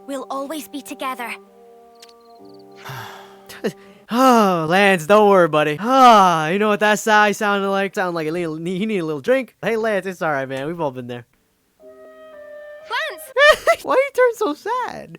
We'll always be together. Oh, Lance, don't worry, buddy. Ah, you know what that sigh sounded like? Sounded like he needed a little drink. Hey, Lance, it's alright, man. We've all been there. Lance! Why you turn so sad?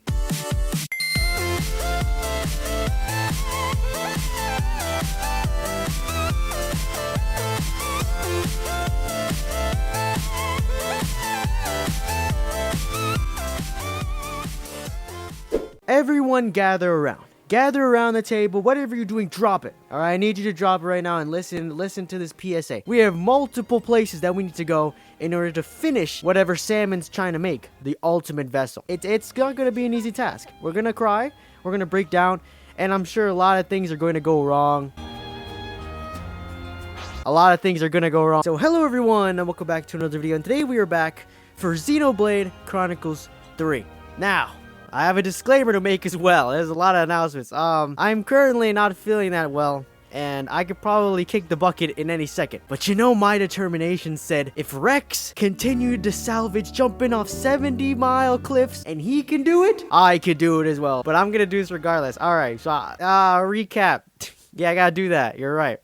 Everyone gather around. Gather around the table. Whatever you're doing, drop it. All right, I need you to drop it right now and listen to this PSA. We have multiple places that we need to go in order to finish whatever Salmon's trying to make, the ultimate vessel. It's not going to be an easy task. We're going to cry. We're going to break down. And I'm sure a lot of things are going to go wrong. A lot of things are going to go wrong. So hello everyone and welcome back to another video. And today we are back for Xenoblade Chronicles 3. Now, I have a disclaimer to make as well. There's a lot of announcements. I'm currently not feeling that well, and I could probably kick the bucket in any second. But you know, my determination said, if Rex continued to salvage jumping off 70-mile cliffs, and he can do it, I could do it as well. But I'm gonna do this regardless. Alright, so, recap. Yeah, I gotta do that. You're right.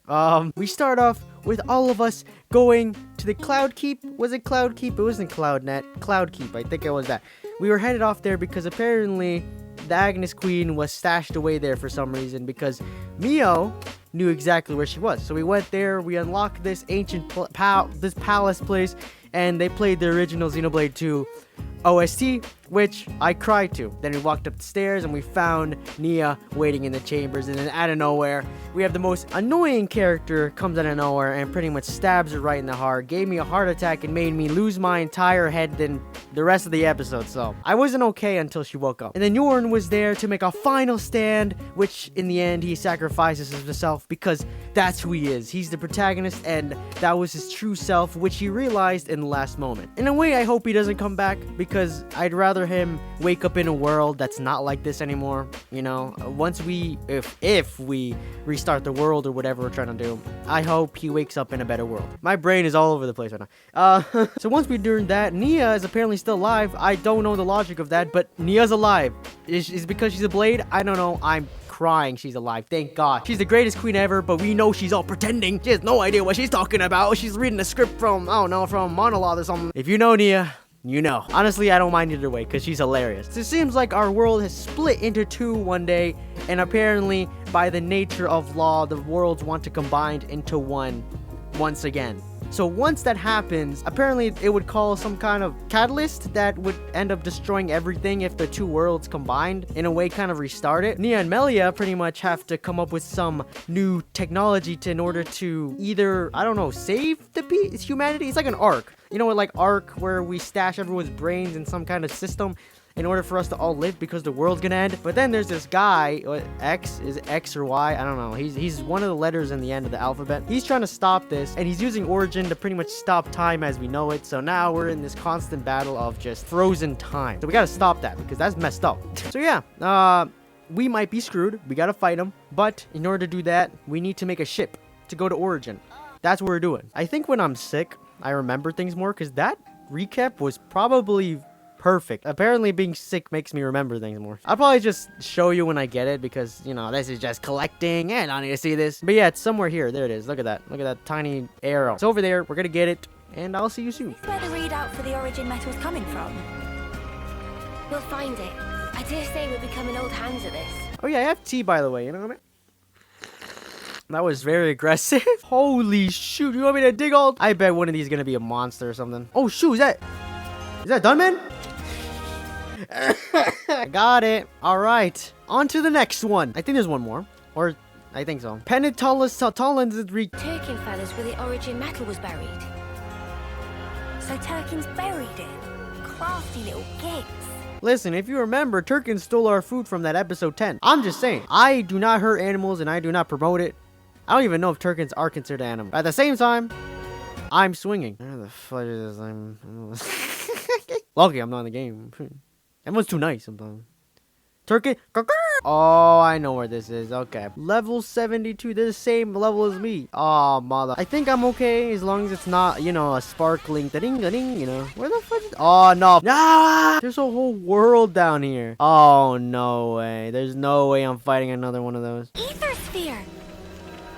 We start off with all of us going to the Cloud Keep. Was it Cloud Keep? It wasn't CloudNet. Cloud Keep. I think it was that. We were headed off there because apparently the Agnes Queen was stashed away there for some reason because Mio knew exactly where she was. So we went there, we unlocked this ancient palace place, and they played the original Xenoblade 2 OST, which I cried to. Then we walked up the stairs and we found Nia waiting in the chambers, and then out of nowhere, we have the most annoying character comes out of nowhere and pretty much stabs her right in the heart, gave me a heart attack and made me lose my entire head than the rest of the episode. So I wasn't okay until she woke up. And then Yorn was there to make a final stand, which in the end he sacrifices himself because that's who he is. He's the protagonist and that was his true self, which he realized in the last moment. In a way, I hope he doesn't come back because I'd rather him wake up in a world that's not like this anymore. You know, once we, if we restart the world or whatever we're trying to do, I hope he wakes up in a better world. My brain is all over the place right now. So once we're doing that, Nia is apparently still alive. I don't know the logic of that, but Nia's alive. Is it because she's a blade? I don't know. I'm crying she's alive. Thank God. She's the greatest queen ever, but we know she's all pretending. She has no idea what she's talking about. She's reading a script from, I don't know, from monologue or something. If you know Nia, you know. Honestly, I don't mind either way because she's hilarious. It seems like our world has split into two one day, and apparently by the nature of law, the worlds want to combine into one once again. So once that happens, apparently it would cause some kind of catalyst that would end up destroying everything if the two worlds combined, in a way kind of restart it. Nia and Melia pretty much have to come up with some new technology in order to either, I don't know, save the humanity. It's like an Ark. You know what, like Ark, where we stash everyone's brains in some kind of system in order for us to all live because the world's gonna end. But then there's this guy, X, is it X or Y? I don't know. He's one of the letters in the end of the alphabet. He's trying to stop this, and he's using Origin to pretty much stop time as we know it. So now we're in this constant battle of just frozen time. So we gotta stop that because that's messed up. So yeah, we might be screwed. We gotta fight him. But in order to do that, we need to make a ship to go to Origin. That's what we're doing. I think when I'm sick, I remember things more because that recap was probably perfect. Apparently being sick makes me remember things more. I'll probably just show you when I get it because, you know, this is just collecting and I need to see this. But yeah, it's somewhere here. There it is. Look at that. Look at that tiny arrow. It's over there. We're gonna get it and I'll see you soon. Is where the readout for the Origin metal's coming from? We'll find it. I dare say we're becoming old hands at this. Oh yeah, I have tea by the way. You know what I mean? That was very aggressive. Holy shoot. You want me to dig all? I bet one of these is gonna be a monster or something. Oh shoot, is that done, man? Got it. Alright. On to the next one. I think there's one more. Or, I think so. Penitulus Tollins Turkin feathers where the Origin metal was buried. So Turkin's buried it. Crafty little gits. Listen, if you remember, Turkin stole our food from that episode 10. I'm just saying. I do not hurt animals and I do not promote it. I don't even know if Turkins are considered animals. But at the same time, I'm swinging. Where the fuck is this? Lucky I'm not in the game. Everyone's too nice sometimes. Turkey. Oh, I know where this is. Okay. Level 72. They're the same level as me. Oh, mother. I think I'm okay as long as it's not, you know, a sparkling ding, you know. Where the fuck is... Oh, no. No! There's a whole world down here. Oh, no way. There's no way I'm fighting another one of those. Ether sphere.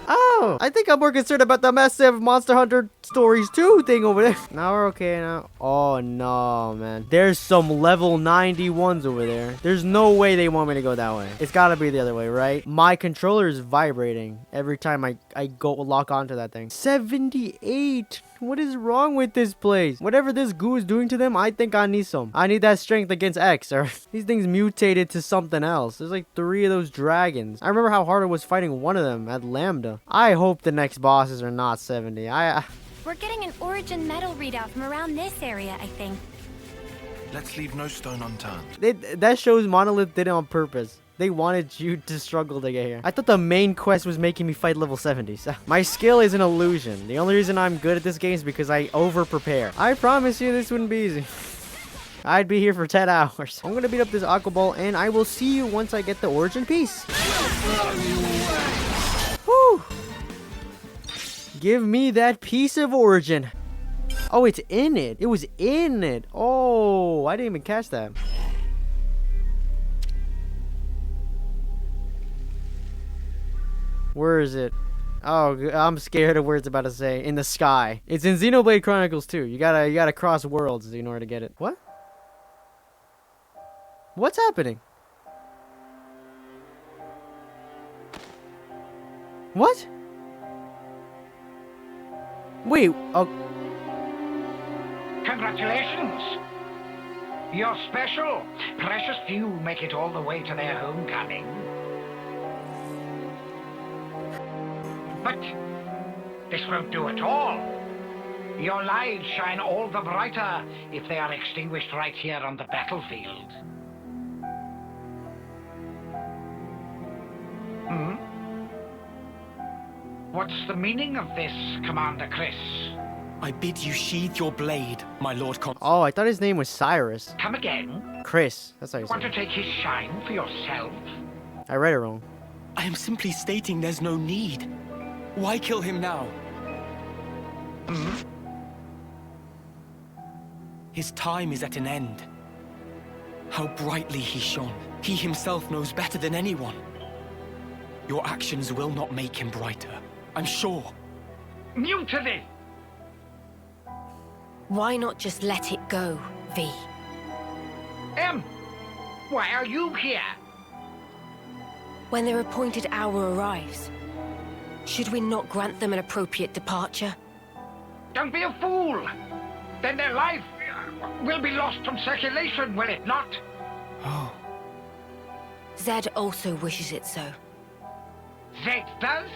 Oh, I think I'm more concerned about the massive Monster Hunter Stories 2 thing over there. Now we're okay now. Oh, no, man. There's some level 91s over there. There's no way they want me to go that way. It's got to be the other way, right? My controller is vibrating every time I go lock onto that thing. 78. What is wrong with this place? Whatever this goo is doing to them, I think I need some. I need that strength against X, or these things mutated to something else. There's like 3 of those dragons. I remember how hard it was fighting one of them at Lambda. I hope the next bosses are not 70. We're getting an origin metal readout from around this area, I think. Let's leave no stone unturned. That shows Monolith did it on purpose. They wanted you to struggle to get here. I thought the main quest was making me fight level 70. So my skill is an illusion. The only reason I'm good at this game is because I over-prepare. I promise you this wouldn't be easy. I'd be here for 10 hours. I'm gonna beat up this Aqua Ball, and I will see you once I get the origin piece. Whew. Give me that piece of origin. Oh, it's in it. It was in it. Oh, I didn't even catch that. Where is it? Oh, I'm scared of where it's about to say. In the sky. It's in Xenoblade Chronicles 2. You gotta cross worlds in order to get it. What? What's happening? What? Wait, oh. Congratulations! You're special. Precious few make it all the way to their homecoming. But this won't do at all. Your lives shine all the brighter if they are extinguished right here on the battlefield. What's the meaning of this, Commander Chris? I bid you sheathe your blade, my Lord Oh, I thought his name was Cyrus. Come again? Chris. That's how you say Want to it. take his shine for yourself? I read it wrong. I am simply stating there's no need. Why kill him now? His time is at an end. How brightly he shone. He himself knows better than anyone. Your actions will not make him brighter, I'm sure. Mutiny! Why not just let it go, V? Why are you here? When their appointed hour arrives, should we not grant them an appropriate departure? Don't be a fool! Then their life will be lost from circulation, will it not? Oh. Zed also wishes it so. Zed does?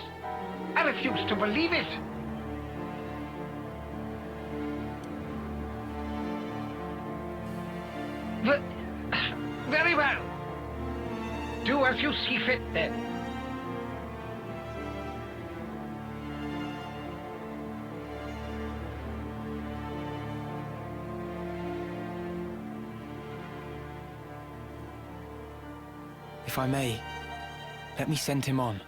I refuse to believe it. Very well. Do as you see fit, then. If I may, let me send him on.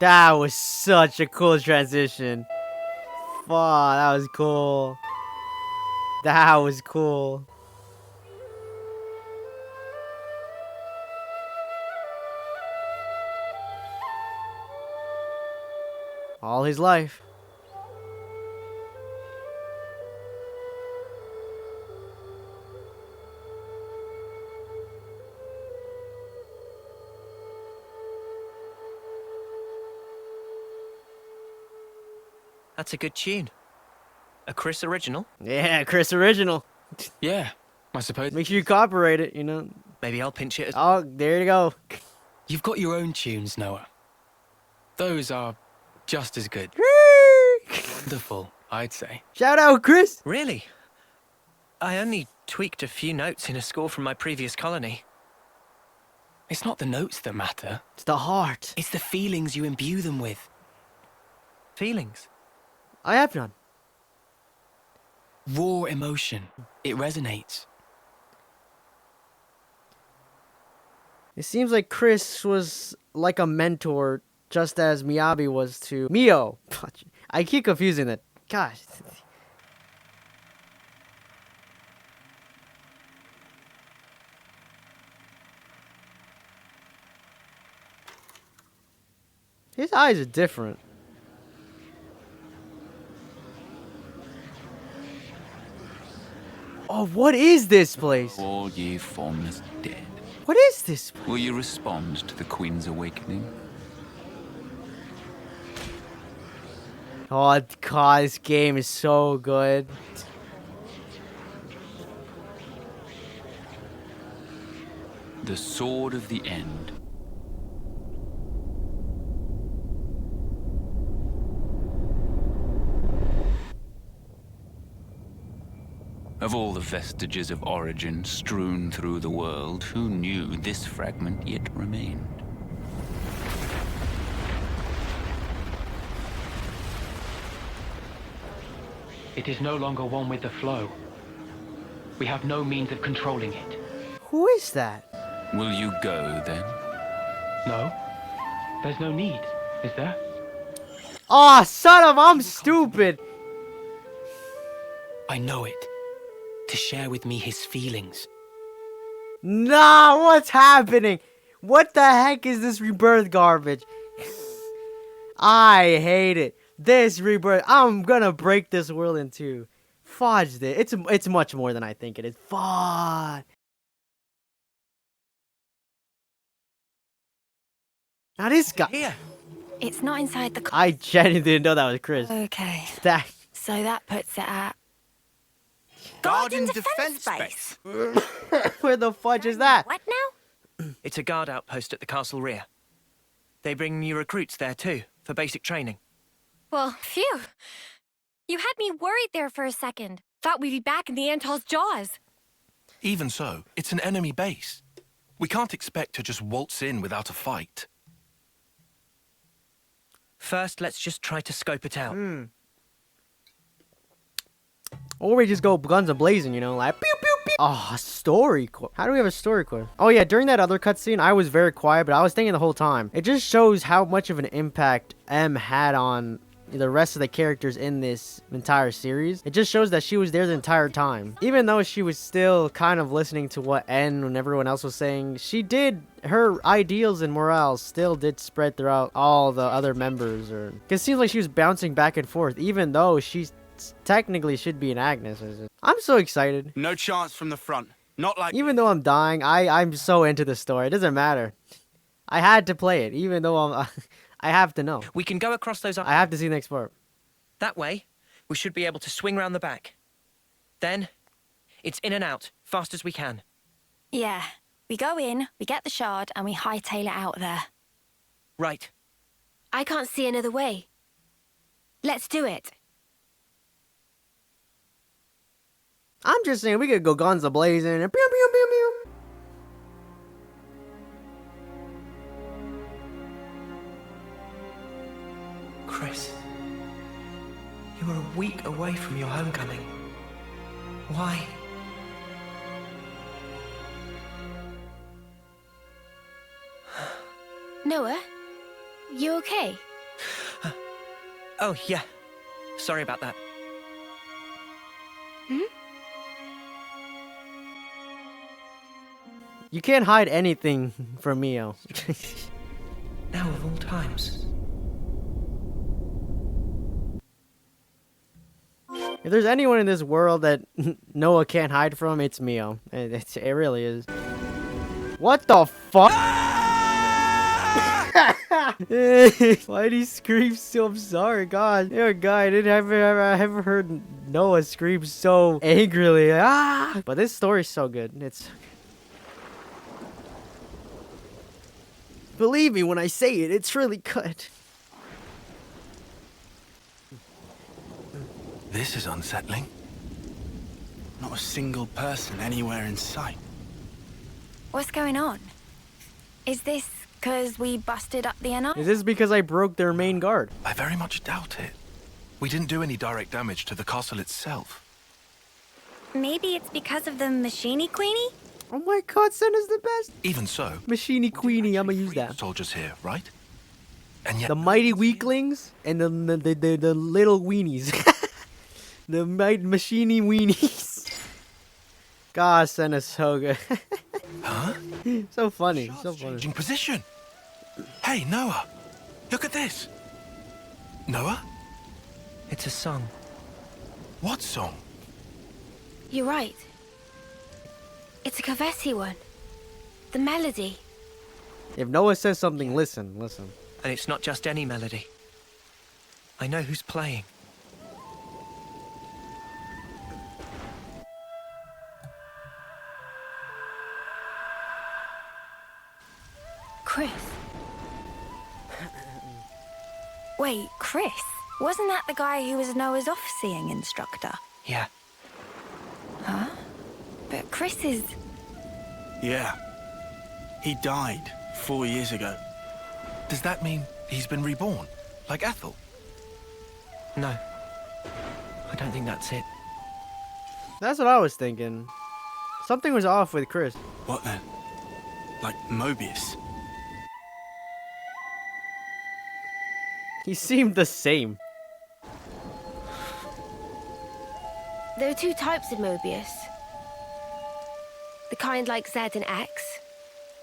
That was such a cool transition. Fuck, that was cool. That was cool. All his life. That's a good tune. A Chris original? Yeah, Chris original. Yeah, I suppose. Make sure you copyright it, you know. Maybe I'll pinch it as... Oh, there you go. You've got your own tunes, Noah. Those are just as good. Wonderful, I'd say. Shout out, Chris. Really? I only tweaked a few notes in a score from my previous colony. It's not the notes that matter. It's the heart. It's the feelings you imbue them with. Feelings? I have none. Raw emotion. It resonates. It seems like Chris was like a mentor, just as Miyabi was to Mio. I keep confusing that. Gosh. His eyes are different. Oh, what is this place? All ye formless dead. What is this place? Will you respond to the Queen's awakening? Oh, God, this game is so good. The sword of the end. Of all the vestiges of origin strewn through the world, who knew this fragment yet remained? It is no longer one with the flow. We have no means of controlling it. Who is that? Will you go, then? No? There's no need, is there? Oh, son of, I'm stupid. I know it. To share with me his feelings. Nah, what's happening? What the heck is this rebirth garbage? I hate it. This rebirth, I'm gonna break this world in two. Fudge this. It's much more than I think it is. Fudge. Now this guy. Here. It's not inside the... I genuinely didn't know that was Chris. Okay, That. so that puts it at... Guardian Defense Base. Where the fudge is that? What now? It's a guard outpost at the castle rear. They bring new recruits there too, for basic training. Well, phew. You had me worried there for a second. Thought we'd be back in the Antol's jaws. Even so, it's an enemy base. We can't expect to just waltz in without a fight. First, let's just try to scope it out. Or we just go guns a-blazing, you know, like pew pew pew. Oh, a story quest. How do we have a story quest? Oh yeah, during that other cutscene, I was very quiet, but I was thinking the whole time. It just shows how much of an impact M had on the rest of the characters in this entire series. It just shows that she was there the entire time. Even though she was still kind of listening to what N and everyone else was saying, her ideals and morale still did spread throughout all the other members. Cause it seems like she was bouncing back and forth, even though she's technically should be an Agnes. I'm so excited. No chance from the front. Not like... Even though I'm dying, I'm so into the story. It doesn't matter. I had to play it, even though I have to know. We can go across those... I have to see the next part. That way, we should be able to swing round the back. Then, it's in and out, fast as we can. Yeah. We go in, we get the shard, and we hightail it out there. Right. I can't see another way. Let's do it. I'm just saying, we could go guns a-blazing and pew pew pew pew. Chris, you were a week away from your homecoming. Why? Noah, you okay? Oh, yeah. Sorry about that. You can't hide anything from Mio. Now of all times. If there's anyone in this world that Noah can't hide from, it's Mio. It really is. What the fuck? Why do you scream so? I'm sorry, God. You're a guy. I haven't heard Noah scream so angrily. Ah! But this story's so good. It's. Believe me when I say it, it's really good. This is unsettling. Not a single person anywhere in sight. What's going on? Is this because we busted up the NI? Is this because I broke their main guard? I very much doubt it. We didn't do any direct damage to the castle itself. Maybe it's because of the Machini Queenie? Oh my God, Senna's the best. Even so, Machini Queenie, I'ma use that. soldiers here, right? And yet The mighty weaklings and the little weenies. The machiny weenies. God, Senna's so good. Huh? So funny. So funny. Changing position. Hey, Noah. Look at this. Noah? It's a song. What song? You're right. It's a Kavesi one. The melody. If Noah says something, listen. And it's not just any melody. I know who's playing. Chris. Wait, Chris? Wasn't that the guy who was Noah's off-seeing instructor? Yeah. Huh? But Chris is... Yeah. He died 4 years ago. Does that mean he's been reborn? Like Ethel? No. I don't think that's it. That's what I was thinking. Something was off with Chris. What then? Like Mobius? He seemed the same. There are two types of Mobius. The kind like Z and X,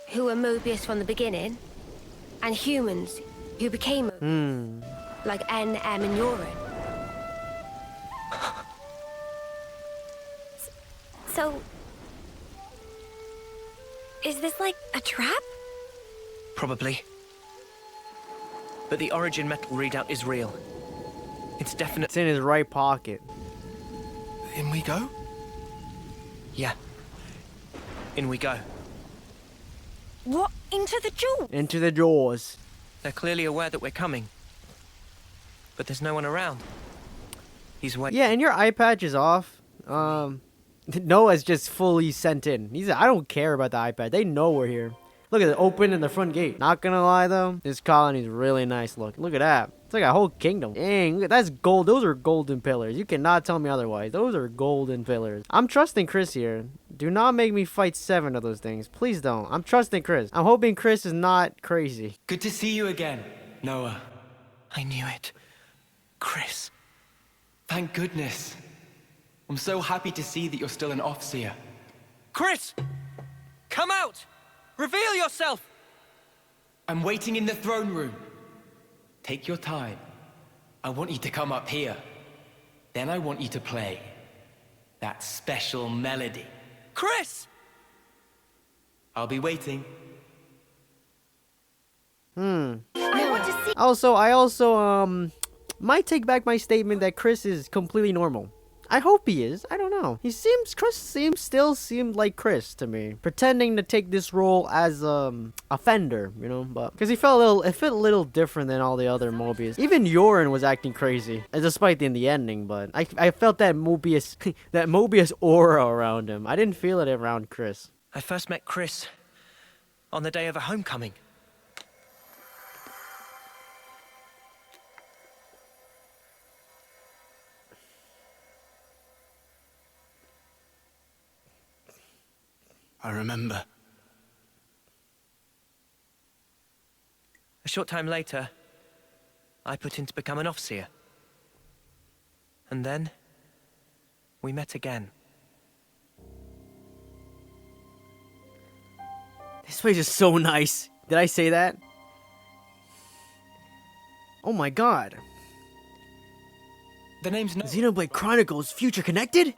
who were Mobius from the beginning, and humans who became Mobius, like N, M, and Urine. So, is this like a trap? Probably. But the origin metal readout is real. It's definite. It's in his right pocket. In we go? Yeah. In we go. What? Into the jewel? Into the jaws. They're clearly aware that we're coming. But there's no one around. He's waiting. Yeah, and your eye patch is off. Noah's just fully sent in. He's I don't care about the iPad. They know we're here. Look at it, open in the front gate. Not gonna lie though, this colony's really nice looking. Look at that. It's like a whole kingdom. Dang, look at that's gold. Those are golden pillars. You cannot tell me otherwise. Those are golden pillars. I'm trusting Chris here. Do not make me fight 7 of those things. Please don't. I'm trusting Chris. I'm hoping Chris is not crazy. Good to see you again, Noah. I knew it. Chris. Thank goodness. I'm so happy to see that you're still an Offseer. Chris! Come out! Reveal yourself! I'm waiting in the throne room. Take your time. I want you to come up here. Then I want you to play that special melody. Chris! I'll be waiting. I want to see. I also might take back my statement that Chris is completely normal. I hope he is. I don't know. Chris seemed like Chris to me, pretending to take this role as a fender, you know, but because it felt a little different than all the other Mobius. Even Yorin was acting crazy, despite in the ending, but I felt that Mobius aura around him. I didn't feel it around Chris. I first met Chris on the day of a homecoming. I remember. A short time later, I put in to become an Offseer. And then, we met again. This place is so nice. Did I say that? Oh my god. The name's Noah. Xenoblade Chronicles Future Connected?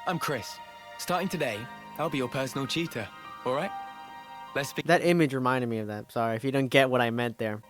I'm Chris. Starting today, I'll be your personal tutor, alright? Let's be. That image reminded me of that. Sorry if you don't get what I meant there.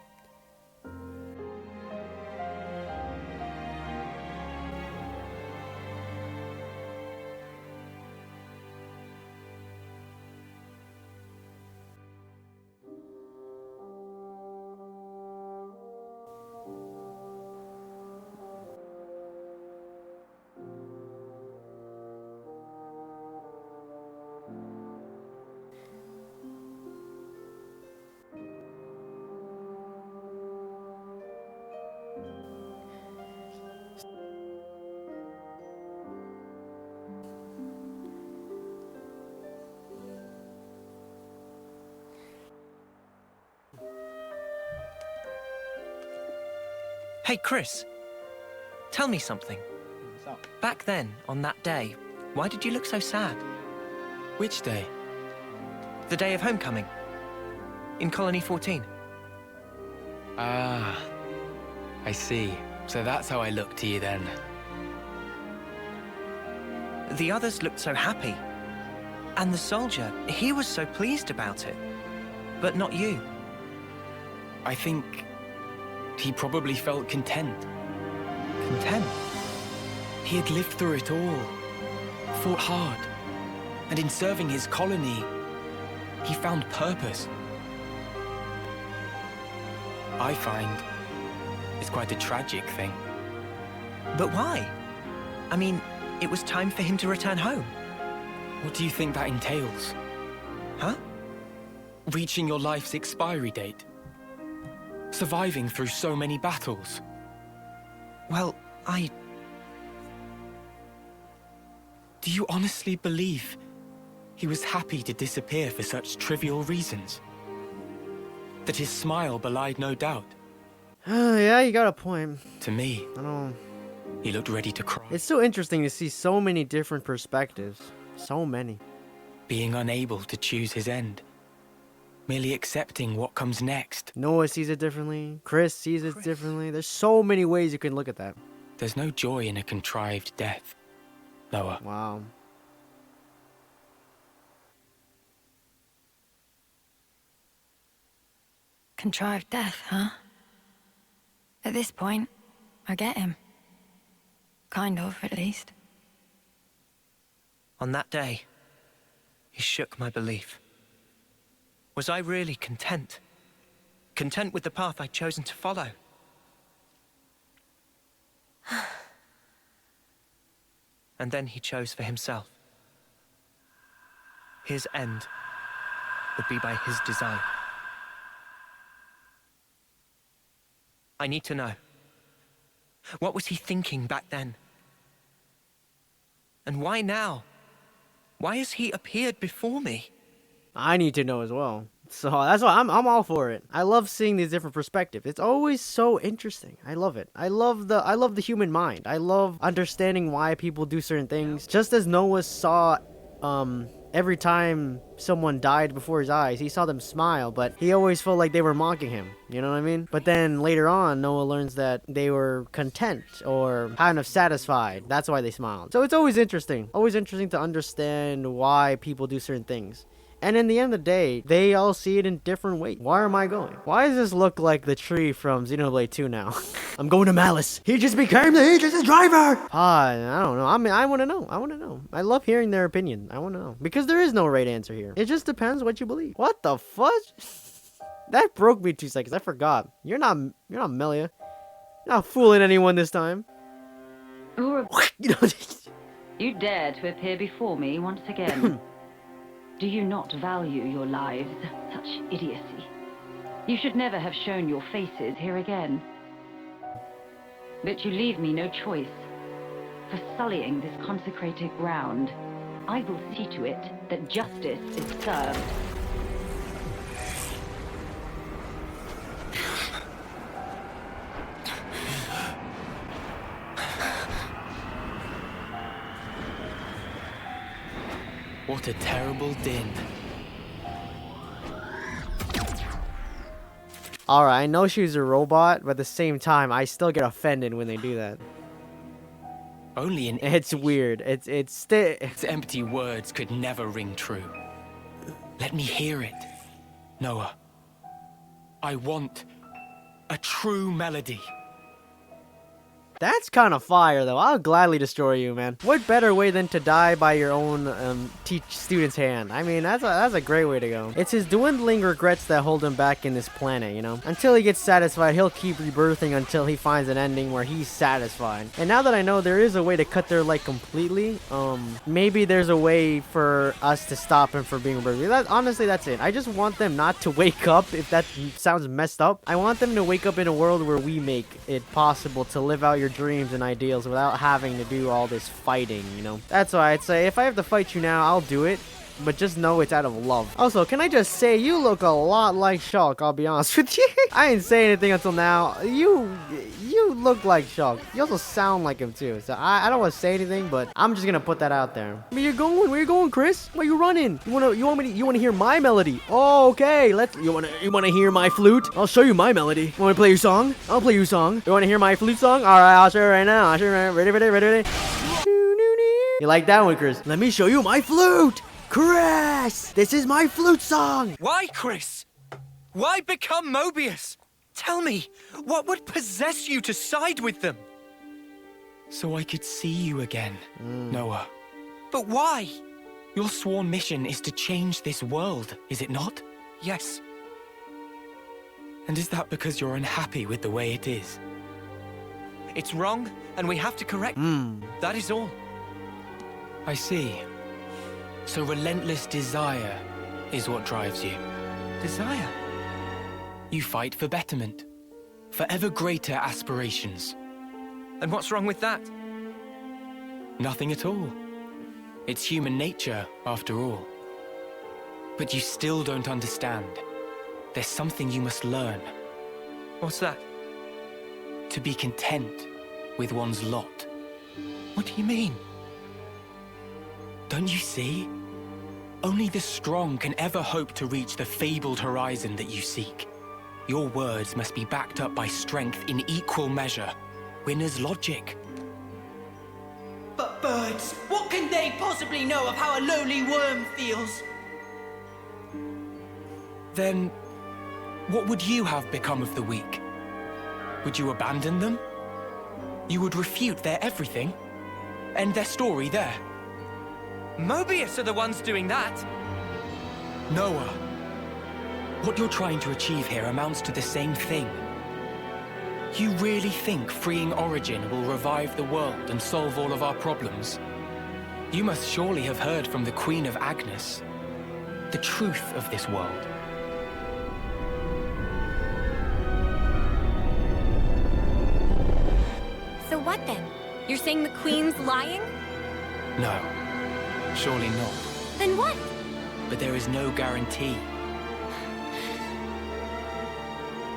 Hey, Chris. Tell me something. Back then, on that day, why did you look so sad? Which day? The day of homecoming. In Colony 14. Ah, I see. So that's how I look to you then. The others looked so happy. And the soldier, he was so pleased about it. But not you. I think he probably felt content. Content? He had lived through it all, fought hard, and in serving his colony, he found purpose. I find it's quite a tragic thing. But why? I mean, it was time for him to return home. What do you think that entails? Huh? Reaching your life's expiry date? Surviving through so many battles? Well, Do you honestly believe he was happy to disappear for such trivial reasons? That his smile belied no doubt? Yeah, you got a point. To me, I don't... he looked ready to cry. It's so interesting to see so many different perspectives. So many. Being unable to choose his end. Merely accepting what comes next. Noah sees it differently. Chris sees it differently. There's so many ways you can look at that. There's no joy in a contrived death, Noah. Wow. Contrived death, huh? At this point, I get him. Kind of, at least. on that day, he shook my belief. Was I really content? Content with the path I'd chosen to follow? And then he chose for himself. His end would be by his design. I need to know. What was he thinking back then? And why now? Why has he appeared before me? I need to know as well. So that's why I'm all for it. I love seeing these different perspectives. It's always so interesting. I love it. I love the human mind. I love understanding why people do certain things. Just as Noah saw every time someone died before his eyes, he saw them smile, but he always felt like they were mocking him. You know what I mean? But then later on, Noah learns that they were content or kind of satisfied. That's why they smiled. So it's always interesting. Always interesting to understand why people do certain things. And in the end of the day, they all see it in different ways. Where am I going? Why does this look like the tree from Xenoblade 2 now? I'm going to Malice. He just became the Aegis' driver! I don't know. I mean, I want to know. I want to know. I love hearing their opinion. I want to know. Because there is no right answer here. It just depends what you believe. What the fudge? That broke me 2 seconds. I forgot. You're not Melia. You're not fooling anyone this time. You You know, You dare to appear before me once again. Do you not value your lives? Such idiocy. You should never have shown your faces here again. But you leave me no choice. For sullying this consecrated ground, I will see to it that justice is served. What a terrible din. Alright, I know she's a robot, but at the same time, I still get offended when they do that. Only an It's weird. It's empty words could never ring true. Let me hear it. Noah, I want a true melody. That's kind of fire, though. I'll gladly destroy you, man. What better way than to die by your own teach student's hand? I mean, that's a great way to go. It's his dwindling regrets that hold him back in this planet, you know? Until he gets satisfied, he'll keep rebirthing until he finds an ending where he's satisfied. And now that I know there is a way to cut their light completely, maybe there's a way for us to stop him from being rebirthed. Honestly, that's it. I just want them not to wake up, if that sounds messed up. I want them to wake up in a world where we make it possible to live out your dreams and ideals without having to do all this fighting, you know? That's why I'd say if I have to fight you now, I'll do it, but just know it's out of love. Also, can I just say, you look a lot like Shulk, I'll be honest with you. I didn't say anything until now. You look like Shulk. You also sound like him too, so I don't want to say anything, but I'm just gonna put that out there. Where you going? Where you going, Chris? Where you running? You want to hear my melody? Oh, okay. You wanna hear my flute? I'll show you my melody. You want to play your song? I'll play you a song. You want to hear my flute song? All right, I'll show you right now. I'll show you right now. Ready. You like that one, Chris? Let me show you my flute. Chris, this is my flute song. Why, Chris? Why become Mobius? Tell me, what would possess you to side with them? So I could see you again, Noah. But why? Your sworn mission is to change this world, is it not? Yes. And is that because you're unhappy with the way it is? It's wrong, and we have to correct it. That is all. I see. So relentless desire is what drives you. Desire? You fight for betterment, for ever greater aspirations. And what's wrong with that? Nothing at all. It's human nature, after all. But you still don't understand. There's something you must learn. What's that? To be content with one's lot. What do you mean? Don't you see? Only the strong can ever hope to reach the fabled horizon that you seek. Your words must be backed up by strength in equal measure. Winner's logic. But birds, what can they possibly know of how a lowly worm feels? Then, what would you have become of the weak? Would you abandon them? You would refute their everything? End their story there? Mobius are the ones doing that! Noah, what you're trying to achieve here amounts to the same thing. You really think freeing Origin will revive the world and solve all of our problems? You must surely have heard from the Queen of Agnes the truth of this world. So what then? You're saying the Queen's lying? No. Surely not. Then what? But there is no guarantee.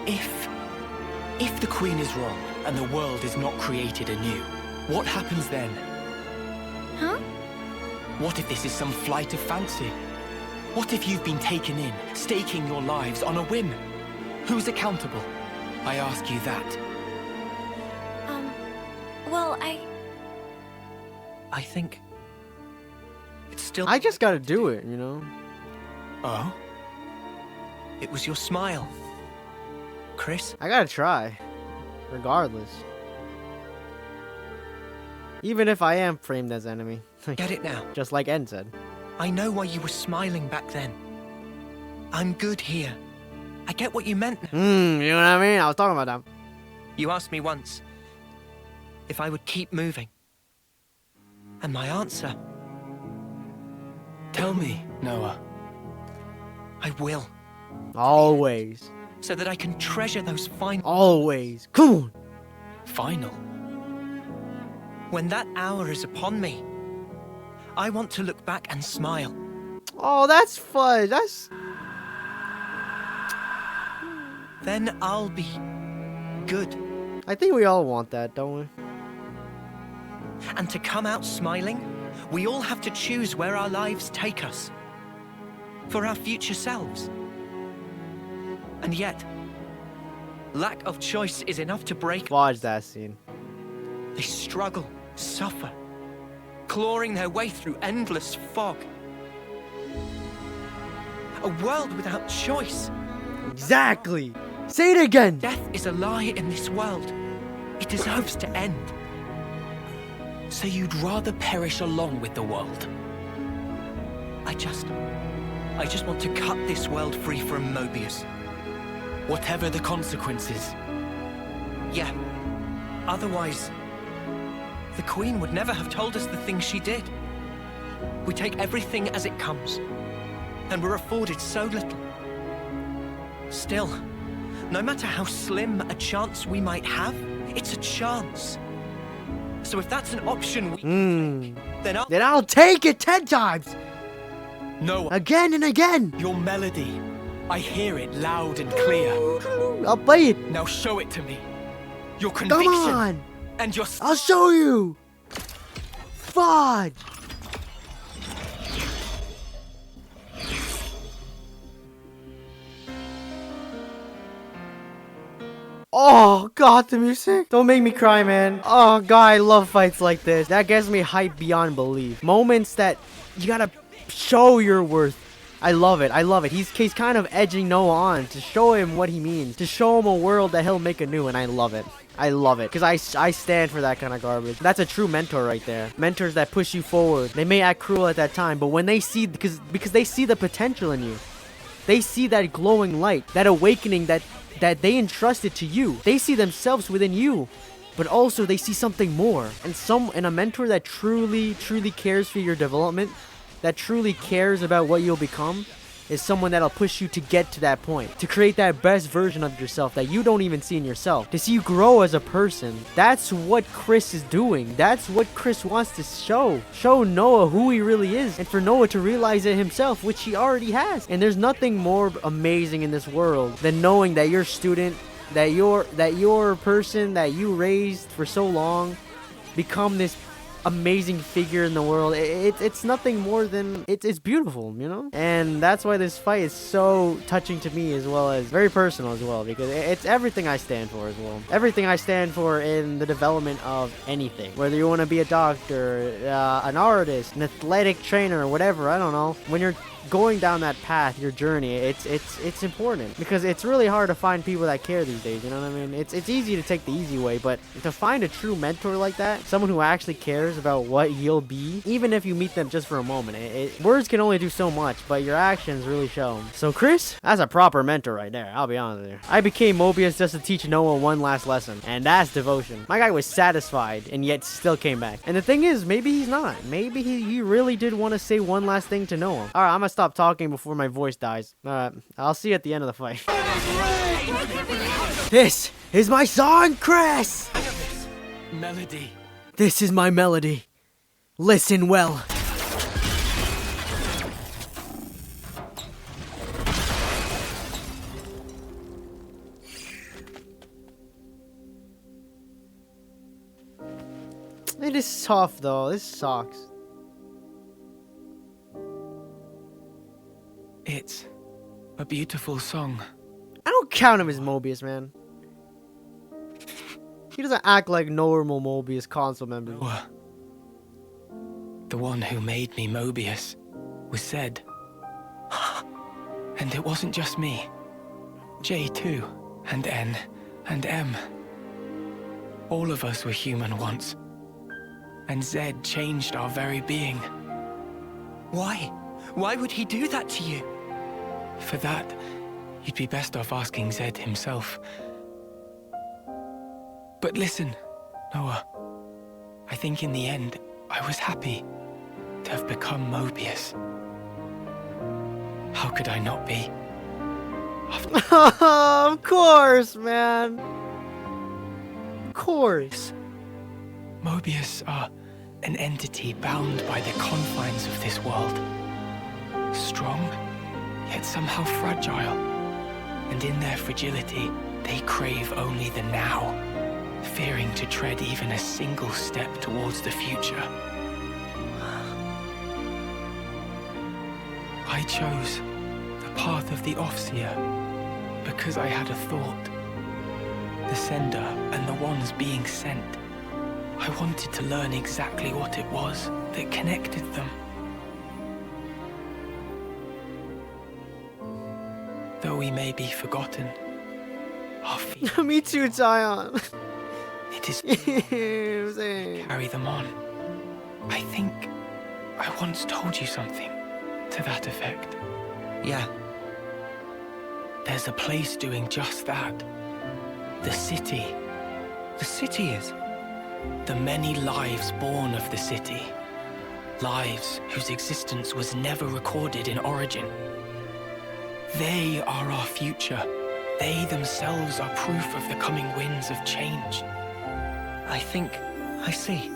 If the Queen is wrong and the world is not created anew, what happens then? Huh? What if this is some flight of fancy? What if you've been taken in, staking your lives on a whim? Who's accountable? I ask you that. Well, I think... it's still... I just gotta do it, you know? Oh? It was your smile, Chris? I gotta try. Regardless. Even if I am framed as enemy. Get it now. Just like En said. I know why you were smiling back then. I'm good here. I get what you meant now. You know what I mean? I was talking about that. You asked me once if I would keep moving. And my answer... Tell me, Noah. I will. Always. So that I can treasure those final... Always. Come on. Final? When that hour is upon me, I want to look back and smile. Oh, that's fun. That's... Then I'll be good. I think we all want that, don't we? And to come out smiling, we all have to choose where our lives take us. For our future selves. And yet, lack of choice is enough to break. Watch that scene. They struggle, suffer, clawing their way through endless fog. A world without choice. Exactly. Say it again. Death is a lie in this world. It deserves to end. So you'd rather perish along with the world? I just want to cut this world free from Mobius. Whatever the consequences. Yeah. Otherwise, the Queen would never have told us the things she did. We take everything as it comes, and we're afforded so little. Still, no matter how slim a chance we might have, it's a chance. So if that's an option we take, then I'll take it 10 times. No. Again and again. Your melody. I hear it loud and clear. I'll play it. Now show it to me. Your conviction. Come on. And your... I'll show you. Fudge. Oh, God, the music. Don't make me cry, man. Oh, God, I love fights like this. That gets me hyped beyond belief. Moments that you gotta show your worth. I love it. I love it. He's kind of edging Noah on to show him what he means. To show him a world that he'll make anew, and I love it. I love it. Because I stand for that kind of garbage. That's a true mentor right there. Mentors that push you forward. They may act cruel at that time, but when they see... Because they see the potential in you. They see that glowing light. That awakening that they entrusted to you. They see themselves within you, but also they see something more. And a mentor that truly cares for your development, that truly cares about what you'll become, is someone that'll push you to get to that point, to create that best version of yourself that you don't even see in yourself, to see you grow as a person. That's what Chris is doing. That's what Chris wants to show Noah who he really is, and for Noah to realize it himself, which he already has. And there's nothing more amazing in this world than knowing that your student, that your person that you raised for so long become this amazing figure in the world. It's nothing more than it's beautiful, you know. And that's why this fight is so touching to me, as well as very personal as well, because it's everything I stand for as well. Everything I stand for in the development of anything, whether you want to be a doctor, an artist, an athletic trainer, or whatever. I don't know. When you're going down that path, your journey, it's important, because it's really hard to find people that care these days, you know what I mean? It's easy to take the easy way, but to find a true mentor like that, someone who actually cares about what you'll be, even if you meet them just for a moment, words can only do so much, but your actions really show. So Chris, that's a proper mentor right there, I'll be honest with you. I became Mobius just to teach Noah one last lesson, and that's devotion. My guy was satisfied, and yet still came back. And the thing is, maybe he's not. Maybe he really did want to say one last thing to Noah. Alright, I'm gonna stop talking before my voice dies. Alright, I'll see you at the end of the fight. This is my song, Chris! Melody. This is my melody. Listen well. It is tough though. This sucks. It's a beautiful song. I don't count him as Mobius, man. He doesn't act like normal Mobius console members. Noah, the one who made me Mobius, was Zed. And it wasn't just me. J too, and N, and M. All of us were human once. And Zed changed our very being. Why? Why would he do that to you? For that, you'd be best off asking Zed himself. But listen, Noah. I think in the end, I was happy to have become Mobius. How could I not be? Of course, man. Of course. Mobius are an entity bound by the confines of this world. Strong, yet somehow fragile. And in their fragility, they crave only the now, fearing to tread even a single step towards the future. I chose the path of the Offseer because I had a thought. The sender and the ones being sent. I wanted to learn exactly what it was that connected them. Though we may be forgotten, our feet Me too, Zion. it is Same. carry them on. I think I once told you something to that effect. Yeah. There's a place doing just that. The city. The city is. The many lives born of the city. Lives whose existence was never recorded in origin. They are our future. They themselves are proof of the coming winds of change. I think I see.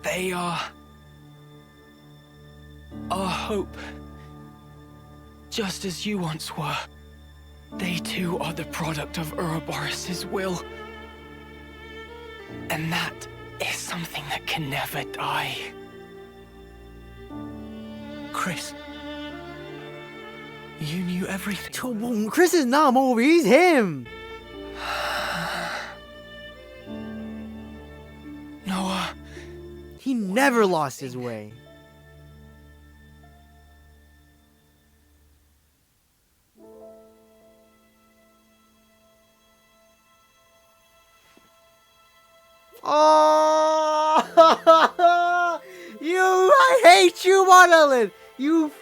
They are our hope. Just as you once were. They too are the product of Ouroboros' will. And that is something that can never die. Chris. You knew everything. Chris is not Moby, he's him. Noah. He never lost his way. Oh, I hate you, Monolith. You.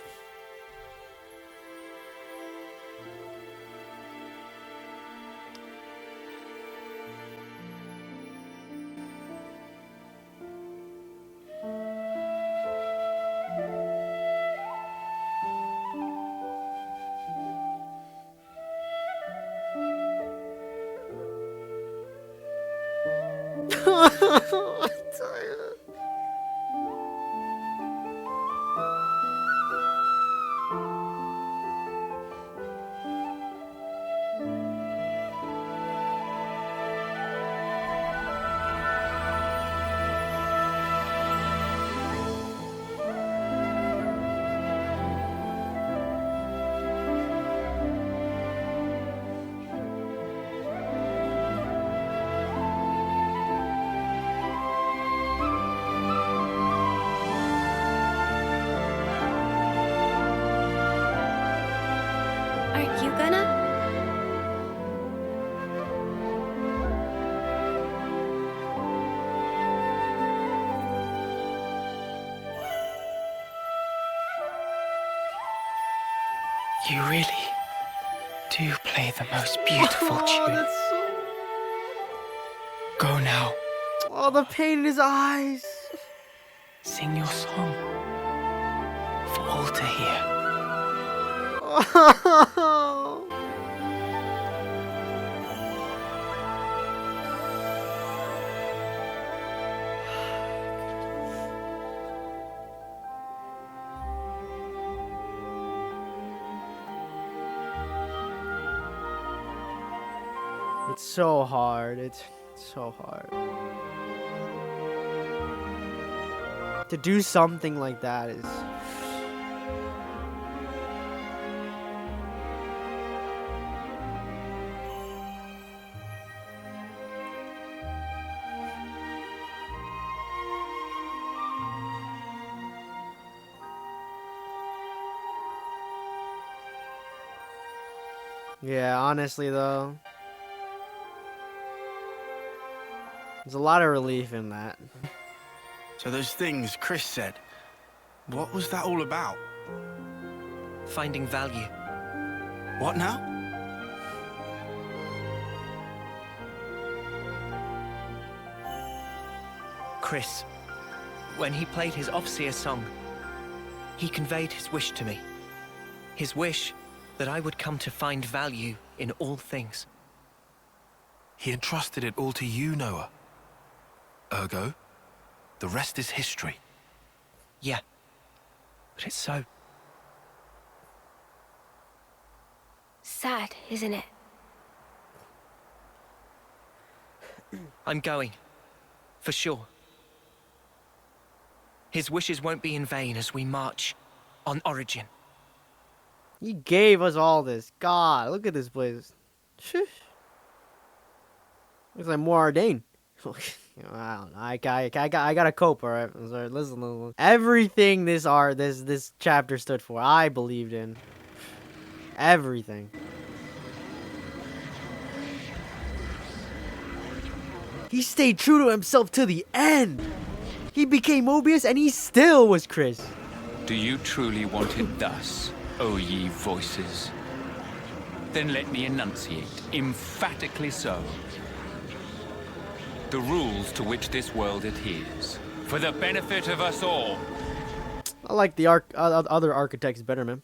Aren't you gonna? You really do play the most beautiful tune. That's so... Go now. Oh, the pain in his eyes. Sing your song for all to hear. Oh. It's so hard. It's so hard. To do something like that is... Yeah, honestly though, there's a lot of relief in that. So those things Chris said, what was that all about? Finding value. What now? Chris, when he played his Offseer song, he conveyed his wish to me. His wish that I would come to find value in all things. He entrusted it all to you, Noah. Ergo, the rest is history. Yeah, but it's so. Sad, isn't it? I'm going, for sure. His wishes won't be in vain as we march on Origin. He gave us all this. God, look at this place. Shush. Looks like more Ardain. I don't know. I gotta cope, all right? Sorry, listen. Everything this chapter stood for, I believed in. Everything. He stayed true to himself to the end. He became Mobius, and he still was Chris. Do you truly want it thus, O ye voices? Then let me enunciate, emphatically so, the rules to which this world adheres, for the benefit of us all. I like the other architects better, man.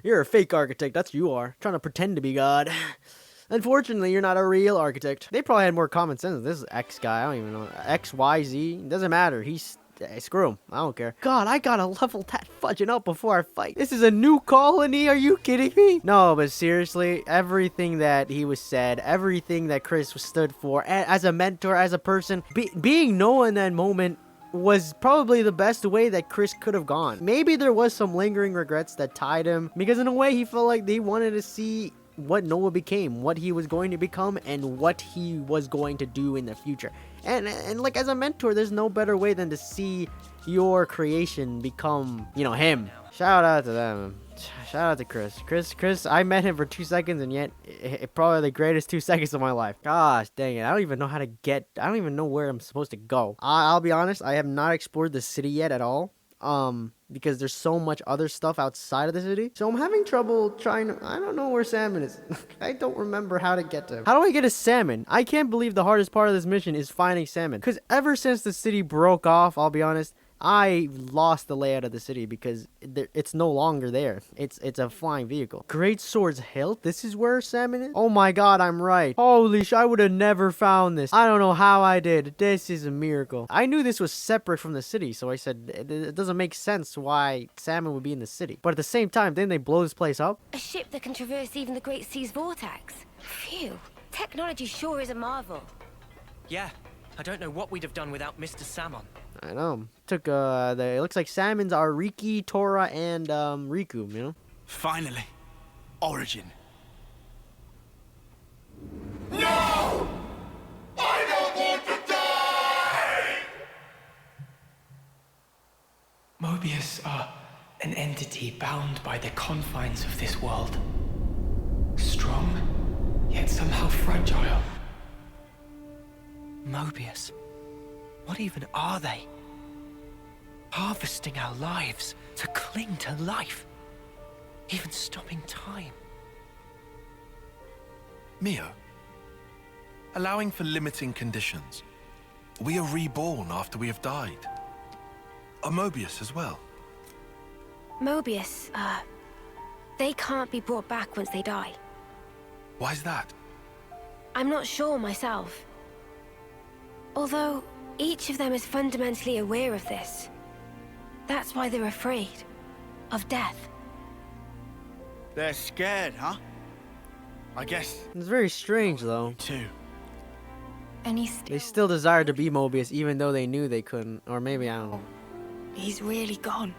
You're a fake architect, that's you are. Trying to pretend to be God. Unfortunately, you're not a real architect. They probably had more common sense. This is X guy, I don't even know. X, Y, Z, it doesn't matter. Screw him. I don't care. God, I gotta level that fudging up before I fight. This is a new colony? Are you kidding me? No, but seriously, everything that he was said, everything that Chris stood for, as a mentor, as a person, being Noah in that moment was probably the best way that Chris could have gone. Maybe there was some lingering regrets that tied him, because in a way he felt like they wanted to see what Noah became, what he was going to become, and what he was going to do in the future. And like, as a mentor, there's no better way than to see your creation become, you know, him. Shout out to them. Shout out to Chris. Chris, I met him for 2 seconds, and yet it probably the greatest 2 seconds of my life. Gosh dang it, I don't even know how to get, I don't even know where I'm supposed to go. I'll be honest, I have not explored the city yet at all. Because there's so much other stuff outside of the city. So I'm having trouble trying to, I don't know where Salmon is. I don't remember how to get to him. How do I get a Salmon? I can't believe the hardest part of this mission is finding Salmon. Because ever since the city broke off, I'll be honest, I lost the layout of the city because it's no longer there. It's a flying vehicle. Great Sword's Hilt? This is where Salmon is? Oh my god, I'm right. Holy sh! I would have never found this. I don't know how I did. This is a miracle. I knew this was separate from the city, so I said it doesn't make sense why Salmon would be in the city. But at the same time, didn't they blow this place up? A ship that can traverse even the Great Sea's vortex. Phew. Technology sure is a marvel. Yeah, I don't know what we'd have done without Mr. Salmon. I know. Took it looks like Salmons are Riki, Tora, and Riku, you know? Finally. Origin. No! I don't want to die! Mobius are an entity bound by the confines of this world. Strong, yet somehow fragile. Mobius. What even are they? Harvesting our lives to cling to life. Even stopping time. Mio, allowing for limiting conditions. We are reborn after we have died. Are Mobius as well? Mobius, they can't be brought back once they die. Why's that? I'm not sure myself. Although, each of them is fundamentally aware of this. That's why they're afraid of death. They're scared, huh? I guess. It's very strange, though. Too. And they still desire to be Mobius, even though they knew they couldn't. Or maybe, I don't know. He's really gone.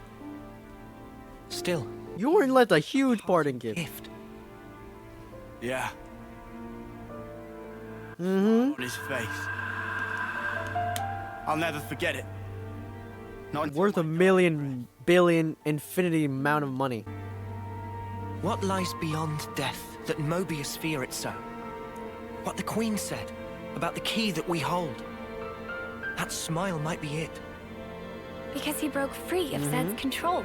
Still. You weren't left a huge parting gift. Yeah. Mm-hmm. On his face. I'll never forget it. Not worth a million, billion, infinity amount of money. What lies beyond death that Mobius fear it so? What the Queen said about the key that we hold. That smile might be it. Because he broke free of Zed's control.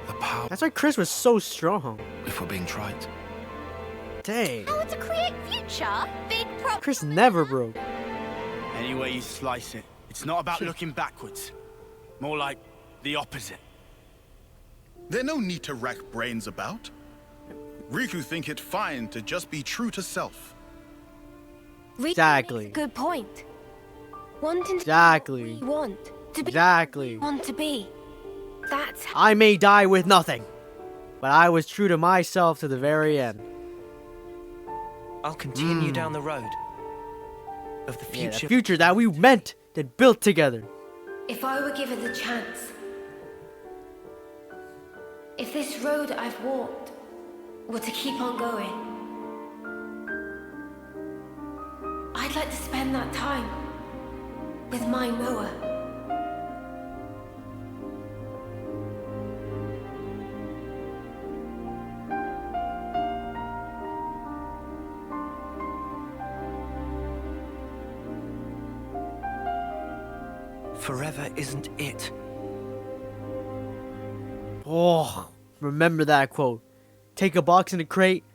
The power. That's why Chris was so strong. If we're being tried. Dang. Power to create future? Big problem. Chris never broke. Any way you slice it, it's not about looking backwards. More like the opposite. There's no need to rack brains about. Riku think it fine to just be true to self. Exactly. Good point. Wanting exactly. To want to be exactly. Want to be. That's I may die with nothing, but I was true to myself to the very end. I'll continue down the road of the future. Yeah, the future that we meant and built together. If I were given the chance, if this road I've walked were to keep on going, I'd like to spend that time with my Noah. Forever isn't it. Oh, remember that quote. Take a box in a crate.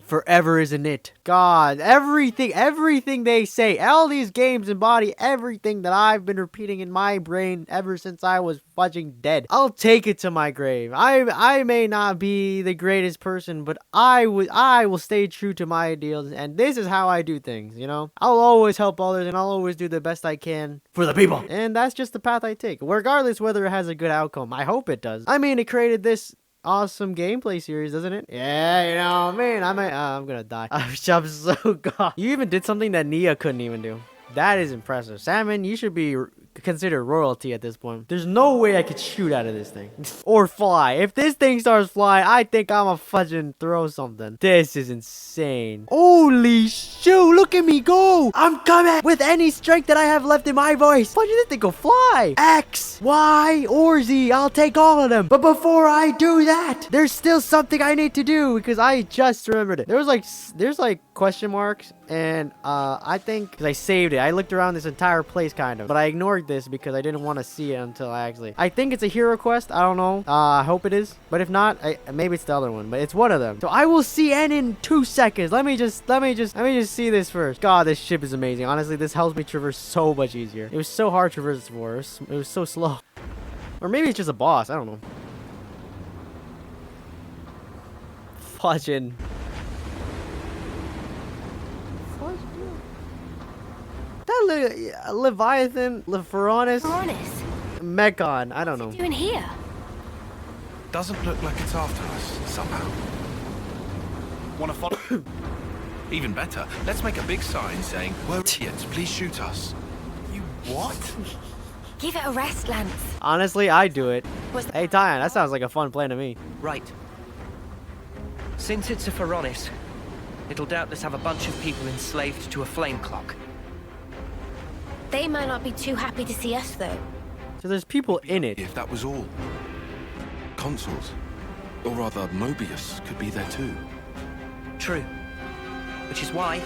Forever isn't it. God, everything they say, all these games embody everything that I've been repeating in my brain ever since I was fudging dead. I'll take it to my grave. I may not be the greatest person, but I will stay true to my ideals, and this is how I do things, you know? I'll always help others, and I'll always do the best I can for the people. And that's just the path I take, regardless whether it has a good outcome. I hope it does. I mean, it created this awesome gameplay series, doesn't it? Yeah, you know, man, I'm gonna die. I'm so god. You even did something that Nia couldn't even do. That is impressive. Salmon, you should be considered royalty at this point. There's no way I could shoot out of this thing. Or fly. If this thing starts flying, I think I'm a fudging throw something. This is insane. Holy shoot, look at me go. I'm coming with any strength that I have left in my voice. Why did this thing go fly? X, Y, or Z. I'll take all of them. But before I do that, there's still something I need to do because I just remembered it. There's like question marks, and I think because I saved it. I looked around this entire place kind of, but I ignored this because I didn't want to see it until I think it's a hero quest. I don't know. I hope it is, but if not, maybe it's the other one, but it's one of them. So I will see N in 2 seconds. Let me just see this first. God, this ship is amazing. Honestly, this helps me traverse so much easier. It was so hard to traverse before. It was so slow. Or maybe it's just a boss. I don't know. Fudging. That Leviathan, Leferonis, Mechon, I don't know. What's it doing here? Doesn't look like it's after us, somehow. Wanna follow? Even better, let's make a big sign saying, "We're idiots, please shoot us." You what? Give it a rest, Lance. Honestly, I'd do it. Hey, Tyan, that sounds like a fun plan to me. Right. Since it's a Pharaonis, it'll doubtless have a bunch of people enslaved to a flame clock. They might not be too happy to see us, though. So there's people in it. If that was all. Consuls, or rather Mobius, could be there too. True. Which is why,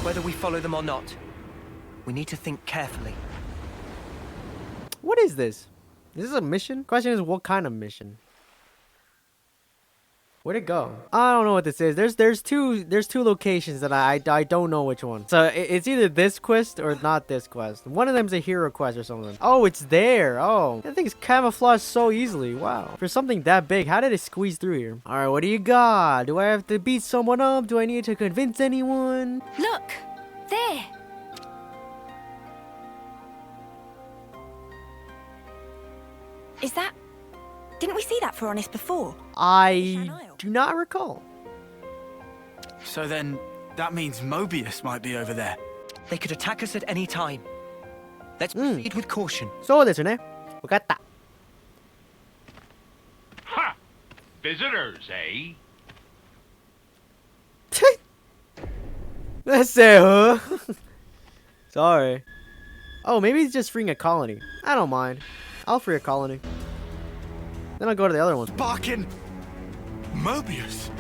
whether we follow them or not, we need to think carefully. What is this? Is this a mission? Question is, what kind of mission? Where'd it go? I don't know what this is. There's two locations that I don't know which one. So it's either this quest or not this quest. One of them's a hero quest or something. Oh, it's there. Oh, that thing's camouflaged so easily. Wow. For something that big, how did it squeeze through here? All right, what do you got? Do I have to beat someone up? Do I need to convince anyone? Look, there. Is that... Didn't we see that Pharaonis before? I do not recall. So then, that means Mobius might be over there. They could attack us at any time. Let's proceed with caution. So this one, Vagata. Ha! Visitors, eh? Let's say, huh? Sorry. Oh, maybe he's just freeing a colony. I don't mind. I'll free a colony. Then I'll go to the other ones. Barkin! Mobius!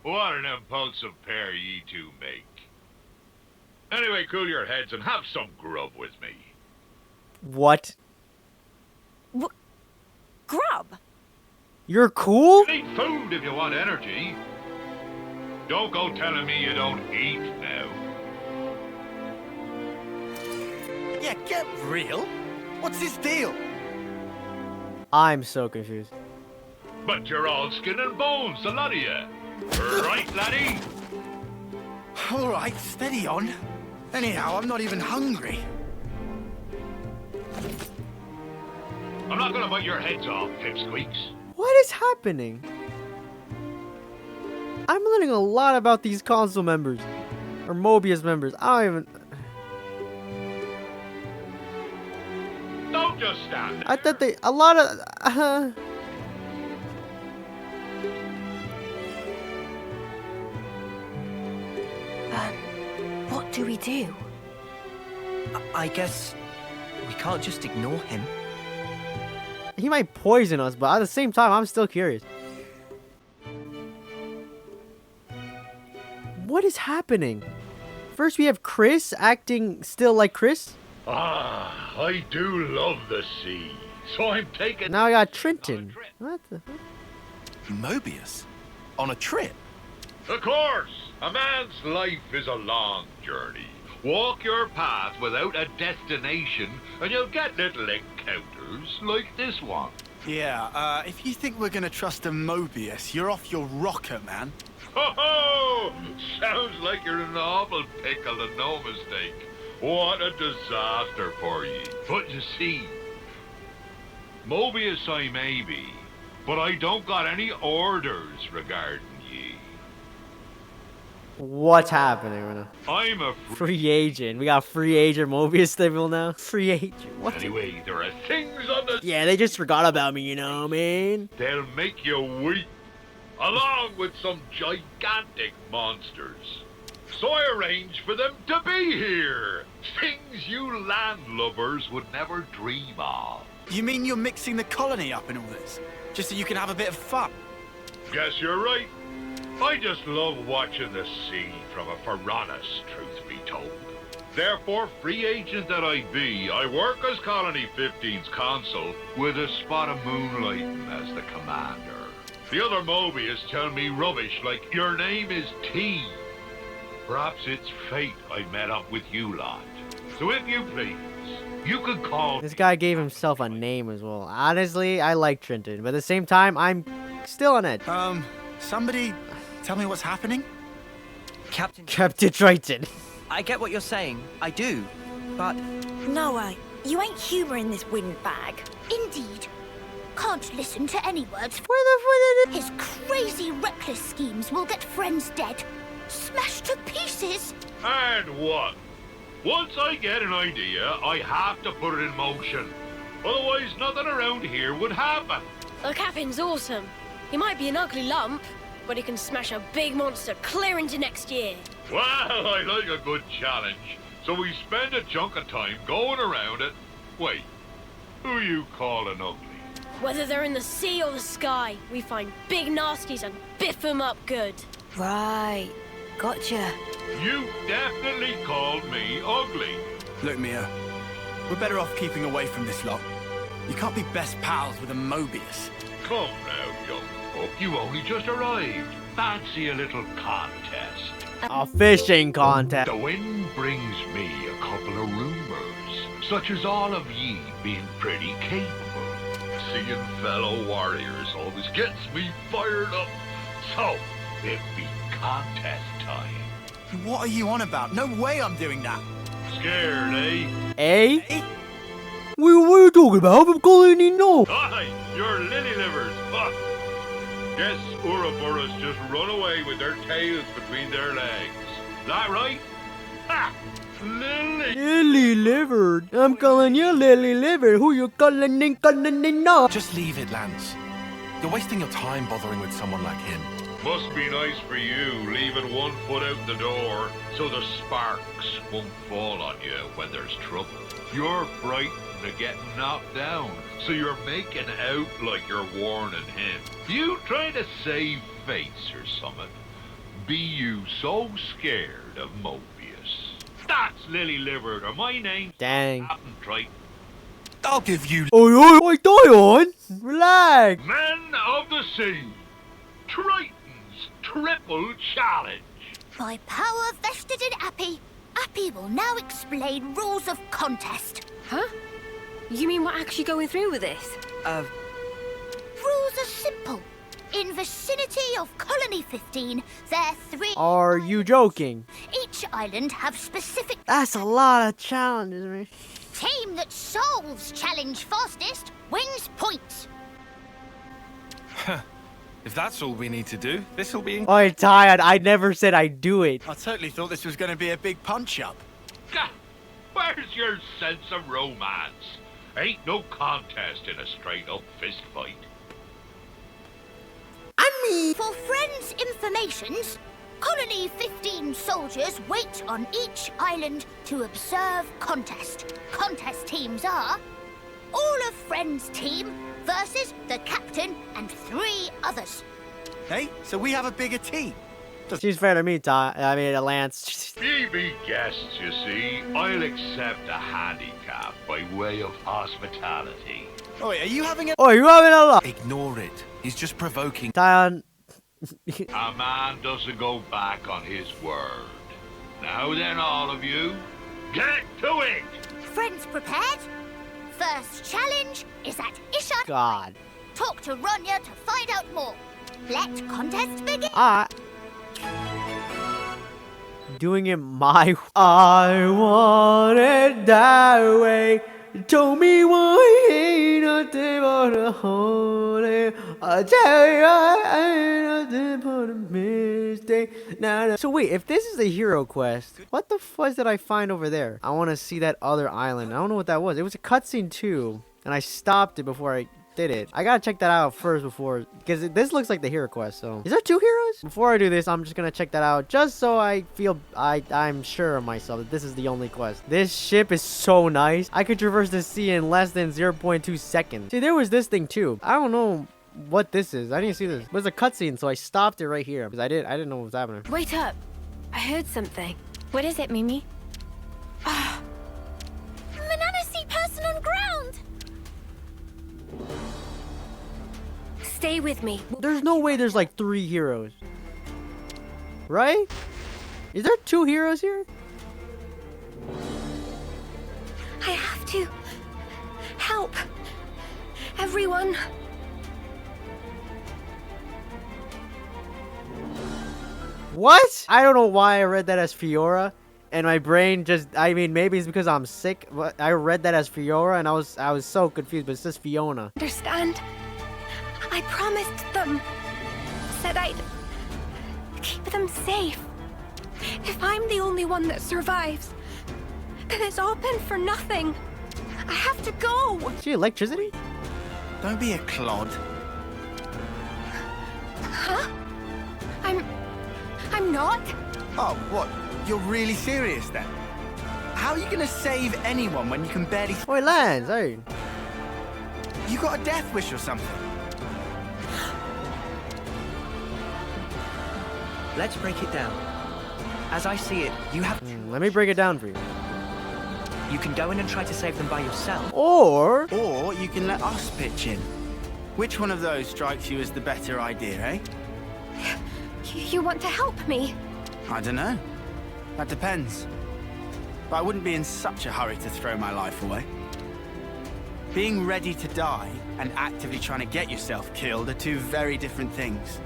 What an impulsive pair ye two make. Anyway, cool your heads and have some grub with me. What? Grub? You're cool? Eat food if you want energy. Don't go telling me you don't eat now. Yeah, get real. What's this deal? I'm so confused. But you're all skin and bones, the lot of you. Right, laddie? All right, steady on. Anyhow, I'm not even hungry. I'm not gonna bite your heads off, pipsqueaks. What is happening? I'm learning a lot about these console members. Or Mobius members. I don't even... Don't just stand there. I thought they... A lot of... What do we do? I guess we can't just ignore him. He might poison us, but at the same time, I'm still curious. What is happening? First, we have Chris acting still like Chris. Ah, I do love the sea. So I'm taking... Now I got Trenton. What the fuck? Mobius? On a trip? Of course! A man's life is a long journey. Walk your path without a destination, and you'll get little encounters like this one. Yeah, if you think we're gonna trust a Mobius, you're off your rocker, man. Ho ho! Sounds like you're in an awful pickle and no mistake. What a disaster for ye. But you see, Mobius I may be, but I don't got any orders regarding ye. What's happening right now? I'm a Free agent. We got free agent Mobius stable now. Free agent. What? Anyway, there are things on the... Yeah, they just forgot about me, you know, man. They'll make you weep, along with some gigantic monsters. So I arranged for them to be here. Things you landlubbers would never dream of. You mean you're mixing the colony up in all this? Just so you can have a bit of fun? Guess you're right. I just love watching the sea from a Piranhas, truth be told. Therefore, free agent that I be, I work as Colony 15's consul with a spot of moonlighting as the commander. The other Mobius tell me rubbish like your name is T. Perhaps it's fate I met up with you lot. So if you please, you could call... This guy gave himself a name as well. Honestly, I like Trenton, but at the same time, I'm still on edge. Somebody tell me what's happening? Captain Trenton. I get what you're saying. I do. But... Noah, you ain't humouring this windbag. Indeed. Can't listen to any words. Where the His crazy, reckless schemes will get friends dead. Smashed to pieces. And what? Once I get an idea, I have to put it in motion. Otherwise, nothing around here would happen. The Captain's awesome. He might be an ugly lump, but he can smash a big monster clear into next year. Well, I like a good challenge. So we spend a chunk of time going around it. Wait, who you calling ugly? Whether they're in the sea or the sky, we find big nasties and biff them up good. Right. Gotcha. You definitely called me ugly. Look, Mia, we're better off keeping away from this lot. You can't be best pals with a Mobius. Come now, young buck. You only just arrived. Fancy a little contest. A fishing contest. The wind brings me a couple of rumors, such as all of ye being pretty capable. Seeing fellow warriors always gets me fired up. So, it be contest time. What are you on about? No way I'm doing that. Scared, eh? Eh? What are you talking about? I'm calling you no. Aye, you're lily livers. Huh. Guess Ouroboros just run away with their tails between their legs. That right? Ha! Lily! Lily liver. I'm calling you Lily liver. Who you calling no? Just leave it, Lance. You're wasting your time bothering with someone like him. Must be nice for you, leaving one foot out the door so the sparks won't fall on you when there's trouble. You're frightened of getting knocked down, so you're making out like you're warning him. You trying to save face or something? Be you so scared of Mobius? That's Lily Livered, or my name's Dang. Captain Triton. I'll give you... Oh, die on. Relax. Men of the sea, Triton's triple challenge. By power vested in Appy, Appy will now explain rules of contest. Huh? You mean we're actually going through with this? Rules are simple. In vicinity of Colony 15, there are 3... Are you joking? Each island have specific... That's a lot of challenges, man. Team that solves challenge fastest wins points. If that's all we need to do, this'll be... Oh, tired. I never said I'd do it. I totally thought this was going to be a big punch-up. Gah! Where's your sense of romance? Ain't no contest in a straight-up fist fight. For friends' informations, Colony 15 soldiers wait on each island to observe contest. Contest teams are all of Friends' team versus the captain and 3 others. Hey, so we have a bigger team. She's fair to me, Lance. Ye be guests, you see. I'll accept a handicap by way of hospitality. Oh, wait, are you having a... Oh, you having a lot? Ignore it. He's just provoking. Tyon. A man doesn't go back on his word. Now then, all of you, get to it! Friends prepared? First challenge is at Isha. God. Talk to Ronya to find out more. Let contest begin. Doing it my... I want it that way. Told me why ain't nothing but a honey. I tell you I ain't nothing but a mistake. Nah. So wait, if this is a hero quest, what the fuzz did I find over there? I want to see that other island. I don't know what that was. It was a cutscene too, and I stopped it before I did it. I gotta check that out first before, because this looks like the hero quest. So is there 2 heroes? Before I do this, I'm just gonna check that out just so I feel I'm sure of myself that this is the only quest. This ship is so nice. I could traverse the sea in less than 0.2 seconds. See, there was this thing too. I don't know what this is. I didn't see this. It was a cutscene, so I stopped it right here because I didn't know what was happening. Wait up. I heard something. What is it, Mimi? Banana see person on ground. Stay with me. There's no way there's like 3 heroes. Right? Is there 2 heroes here? I have to help everyone. What? I don't know why I read that as Fiora. And my brain just, maybe it's because I'm sick. But I read that as Fiora and I was so confused, but it says Fiona. Understand? I promised them. Said I'd keep them safe. If I'm the only one that survives, then it's all been for nothing. I have to go. Is she electricity? Don't be a clod. Huh? I'm not. Oh, what? You're really serious then? How are you gonna save anyone when you can barely... Wait, Lance, hey. You got a death wish or something? Let's break it down. As I see it, you have... let me break it down for you. You can go in and try to save them by yourself. Or you can let us pitch in. Which one of those strikes you as the better idea, eh? You want to help me? I don't know. That depends. But I wouldn't be in such a hurry to throw my life away. Being ready to die and actively trying to get yourself killed are 2 very different things.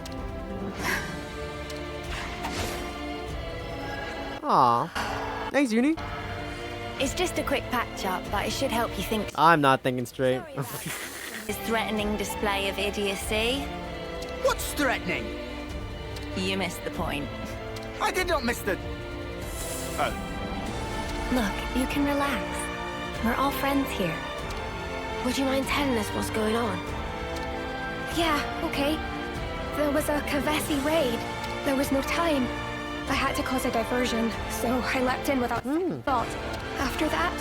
Aw. Thanks, Uni. It's just a quick patch-up, but it should help you think. I'm not thinking straight. This threatening display of idiocy. What's threatening? You missed the point. I did not miss the... Oh. Look, you can relax. We're all friends here. Would you mind telling us what's going on? Yeah, okay. There was a Kavesi raid. There was no time. I had to cause a diversion, so I leapt in without thought. After that,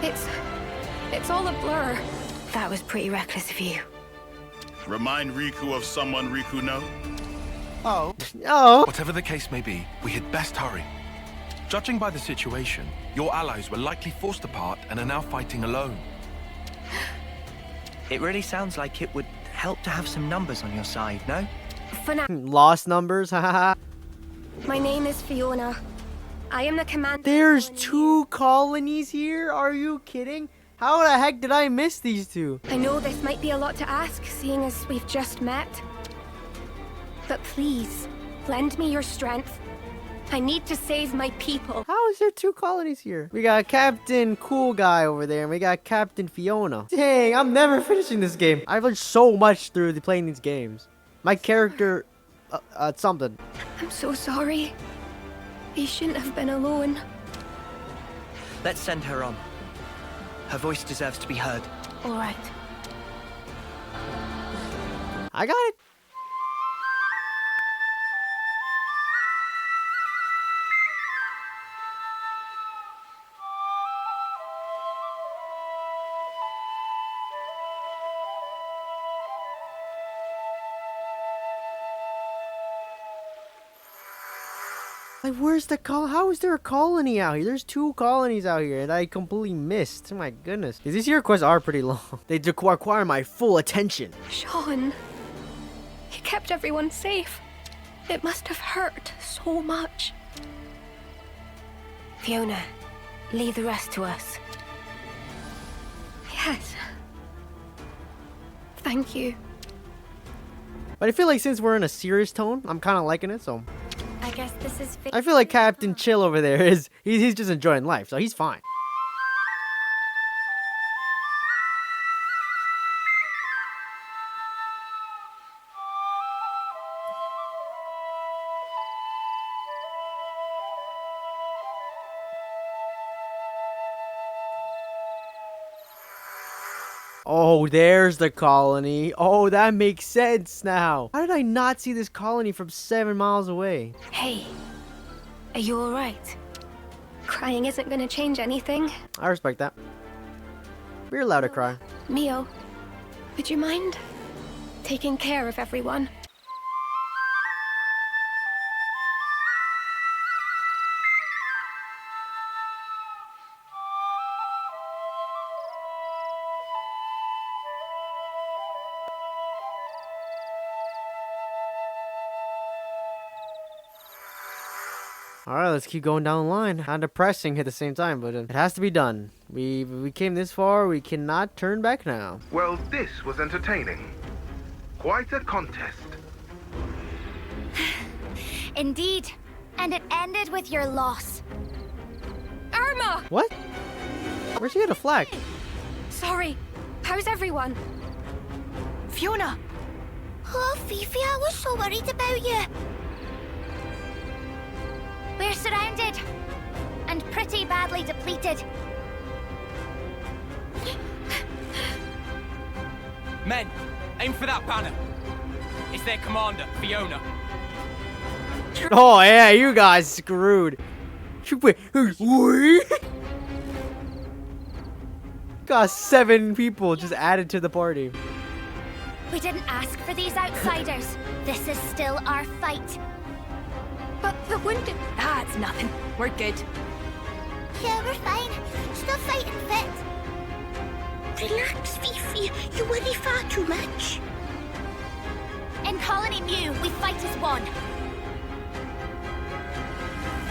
it's all a blur. That was pretty reckless of you. Remind Riku of someone Riku know? Oh. Oh. Whatever the case may be, we had best hurry. Judging by the situation, your allies were likely forced apart and are now fighting alone. It really sounds like it would help to have some numbers on your side, no? For now. Lost numbers, haha. My name is Fiona. I am the commander. There's 2 colonies here? Are you kidding? How the heck did I miss these 2? I know this might be a lot to ask, seeing as we've just met. But please, lend me your strength. I need to save my people. How is there 2 colonies here? We got Captain Cool Guy over there, and we got Captain Fiona. Dang, I'm never finishing this game. I've learned so much through playing these games. My character, something. I'm so sorry. He shouldn't have been alone. Let's send her on. Her voice deserves to be heard. All right. I got it. Like, where's the how is there a colony out here? There's 2 colonies out here and I completely missed. Oh my goodness. These hero quests are pretty long. They require my full attention. Sean, you kept everyone safe. It must have hurt so much. Fiona, leave the rest to us. Yes. Thank you. But I feel like since we're in a serious tone, I'm kind of liking it, so... I guess this is... I feel like Captain Chill over there he's just enjoying life, so he's fine. Oh, there's the colony. Oh, that makes sense now. How did I not see this colony from 7 miles away? Hey, are you alright? Crying isn't going to change anything. I respect that. We're allowed to cry. Mio, would you mind taking care of everyone? Alright, let's keep going down the line. Kind of depressing at the same time, but it has to be done. We came this far, we cannot turn back now. Well, this was entertaining. Quite a contest. Indeed. And it ended with your loss. Irma! What? Where'd she get a flag? Sorry. How's everyone? Fiona! Oh, Fifi, I was so worried about you. We're surrounded. And pretty badly depleted. Men, aim for that banner. It's their commander, Fiona. Oh yeah, you guys screwed. Wait, what? Got 7 people just added to the party. We didn't ask for these outsiders. This is still our fight. But the wounded... Ah, it's nothing. We're good. Yeah, we're fine. Still fighting fit. Relax, Fifi. You worry far too much. In Colony Mu, we fight as one.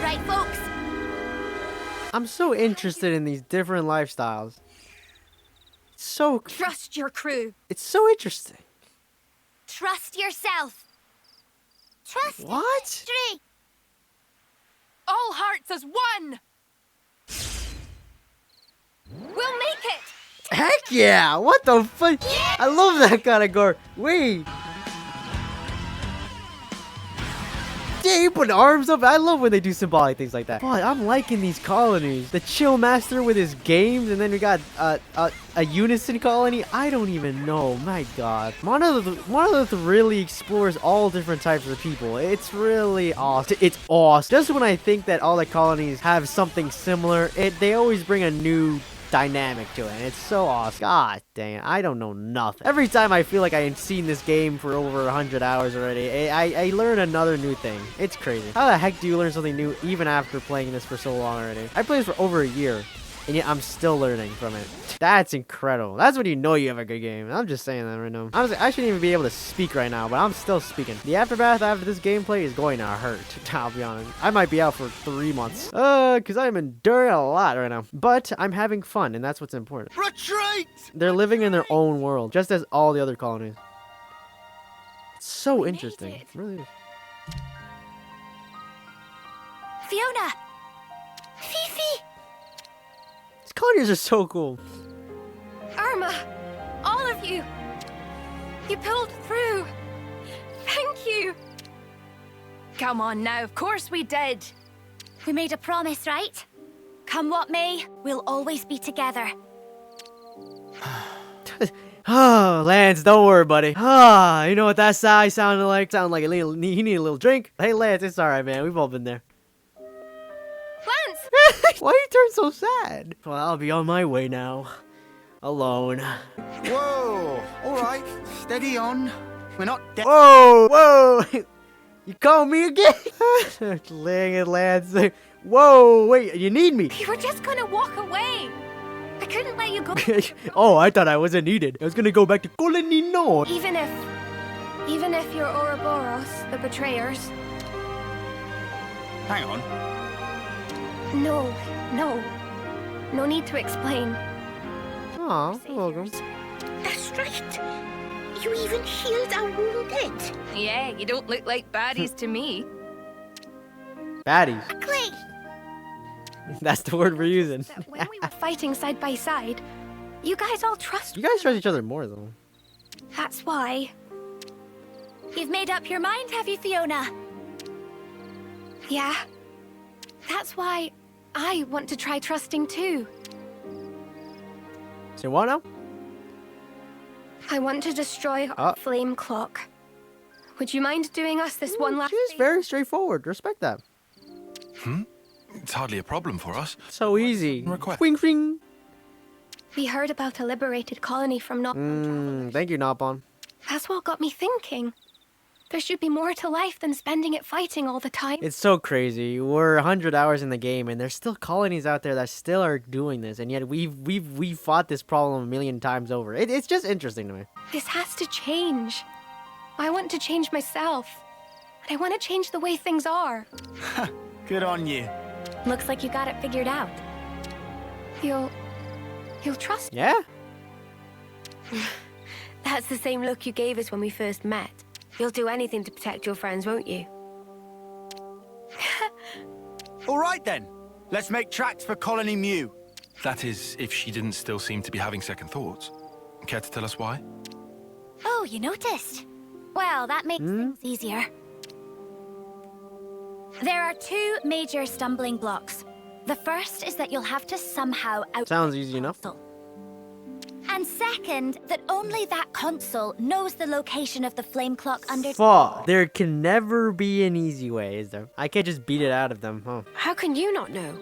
Right, folks? I'm so interested in these different lifestyles. It's so... Trust your crew. It's so interesting. Trust yourself. Trust what? History. All hearts as one. We'll make it. Heck yeah! What the fuck? Yeah. I love that kind of gore. Wait. Yeah, you put arms up. I love when they do symbolic things like that. But I'm liking these colonies. The Chill Master with his games, and then we got a Unison colony. I don't even know. My God, Monolith really explores all different types of people. It's really awesome. It's awesome. Just when I think that all the colonies have something similar, they always bring a new dynamic to it, and it's so awesome. God dang it, I don't know nothing. Every time I feel like I've seen this game for over 100 hours already, I learn another new thing. It's crazy. How the heck do you learn something new even after playing this for so long already? I played this for over a year, and yet I'm still learning from it. That's incredible. That's when you know you have a good game. I'm just saying that right now. Honestly, I shouldn't even be able to speak right now, but I'm still speaking. The aftermath after this gameplay is going to hurt, I'll be honest. I might be out for 3 months. Because I'm enduring a lot right now. But I'm having fun, and that's what's important. Retreat! They're living in their own world, just as all the other colonies. It's so interesting. It really is. Fiona! Fifi! These colonies are so cool. Irma! All of you! You pulled through! you! Come on now, of course we did. We made a promise, right? Come what may, we'll always be together. Oh, Lance, don't worry, buddy. Ah, you know what that sigh sounded like? Sounded like he need a little drink. Hey, Lance, it's alright, man. We've all been there. Lance! Why you turn so sad? Well, I'll be on my way now. Alone. Whoa! Alright, steady on. We're not dead. Whoa! Whoa! You call me again? Laying it, Lance. Whoa! Wait, you need me? You were just gonna walk away. I couldn't let you go. Oh, I thought I wasn't needed. I was gonna go back to Colony North. Even if you're Ouroboros, the betrayers. Hang on. No need to explain. Aw, welcome. That's right. You even healed our wounded. Yeah, you don't look like baddies to me. Baddies. Clay! That's the word we're using. When we were fighting side by side, you guys all trust. You guys trust each other more, though. That's why. You've made up your mind, have you, Fiona? Yeah. That's why I want to try trusting too. Say what now? I want to destroy our flame clock. Would you mind doing us this one last She's very straightforward. Respect that. It's hardly a problem for us. So easy. Request. Wing, wing. We heard about a liberated colony from North. Thank you, Nopon. That's what got me thinking. There should be more to life than spending it fighting all the time. It's so crazy. We're 100 hours in the game, and there's still colonies out there that still are doing this, and yet we've fought this problem a million times over. It's just interesting to me. This has to change. I want to change myself. And I want to change the way things are. Good on you. Looks like you got it figured out. You'll trust me? Yeah? That's the same look you gave us when we first met. You'll do anything to protect your friends, won't you? Alright then. Let's make tracks for Colony Mew. That is, if she didn't still seem to be having second thoughts. Care to tell us why? Oh, you noticed? Well, that makes things easier. There are two major stumbling blocks. The first is that you'll have to somehow Sounds easy enough. And second, that only that console knows the location of the flame clock under... Fuck. There can never be an easy way, is there? I can't just beat it out of them, huh? How can you not know?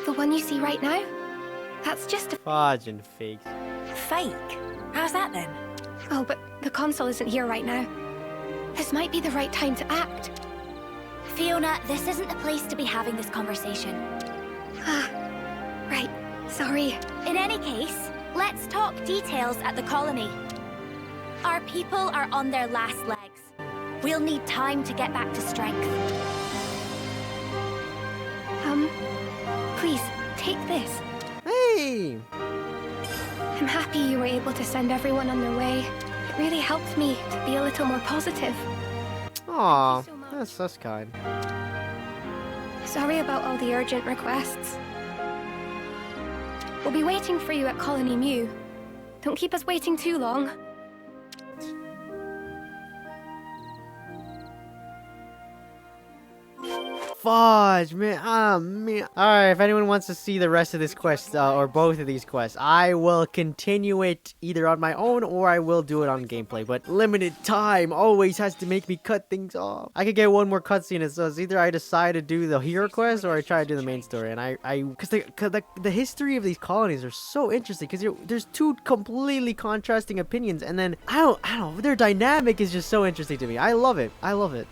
The one you see right now? That's just a... Fudge and fakes. Fake? How's that then? Oh, but the console isn't here right now. This might be the right time to act. Fiona, this isn't the place to be having this conversation. Right. Sorry. In any case, let's talk details at the colony. Our people are on their last legs. We'll need time to get back to strength. Please, take this. Hey! I'm happy you were able to send everyone on their way. It really helped me to be a little more positive. Aw, that's kind. Sorry about all the urgent requests. We'll be waiting for you at Colony Mew. Don't keep us waiting too long. Fudge, man. Ah, man. Alright, if anyone wants to see the rest of this quest, or both of these quests, I will continue it either on my own or I will do it on gameplay. But limited time always has to make me cut things off. I could get one more cutscene, so it's either I decide to do the hero quest or I try to do the main story. And because the history of these colonies are so interesting, because there's two completely contrasting opinions, and then I don't know, their dynamic is just so interesting to me. I love it.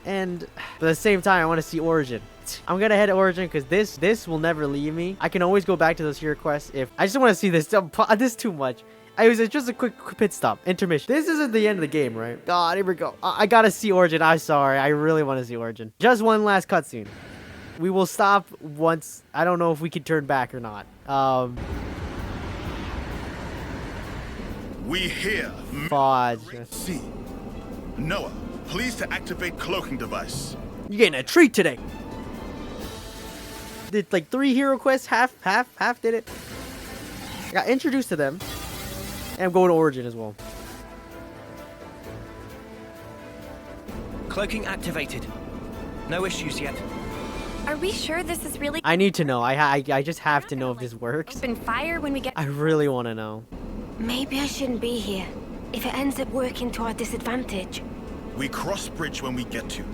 And but at the same time, I want to see Origin. I'm gonna head to Origin because this will never leave me. I can always go back to those hero quests if I just want to see this. This too much. It was just a quick pit stop, intermission. This isn't the end of the game, right? God, here we go. I gotta see Origin. I'm sorry. I really want to see Origin. Just one last cutscene. We will stop once. I don't know if we can turn back or not. We hear. Fudge. See. Noah, please to activate cloaking device. You're getting a treat today. Did like 3 hero quests, half did it. I got introduced to them. And I'm going to Origin as well. Cloaking activated. No issues yet. Are we sure this is really? I need to know. I just have to know if this works. Open fire when we get. I really want to know. Maybe I shouldn't be here. If it ends up working to our disadvantage. We cross bridge when we get to.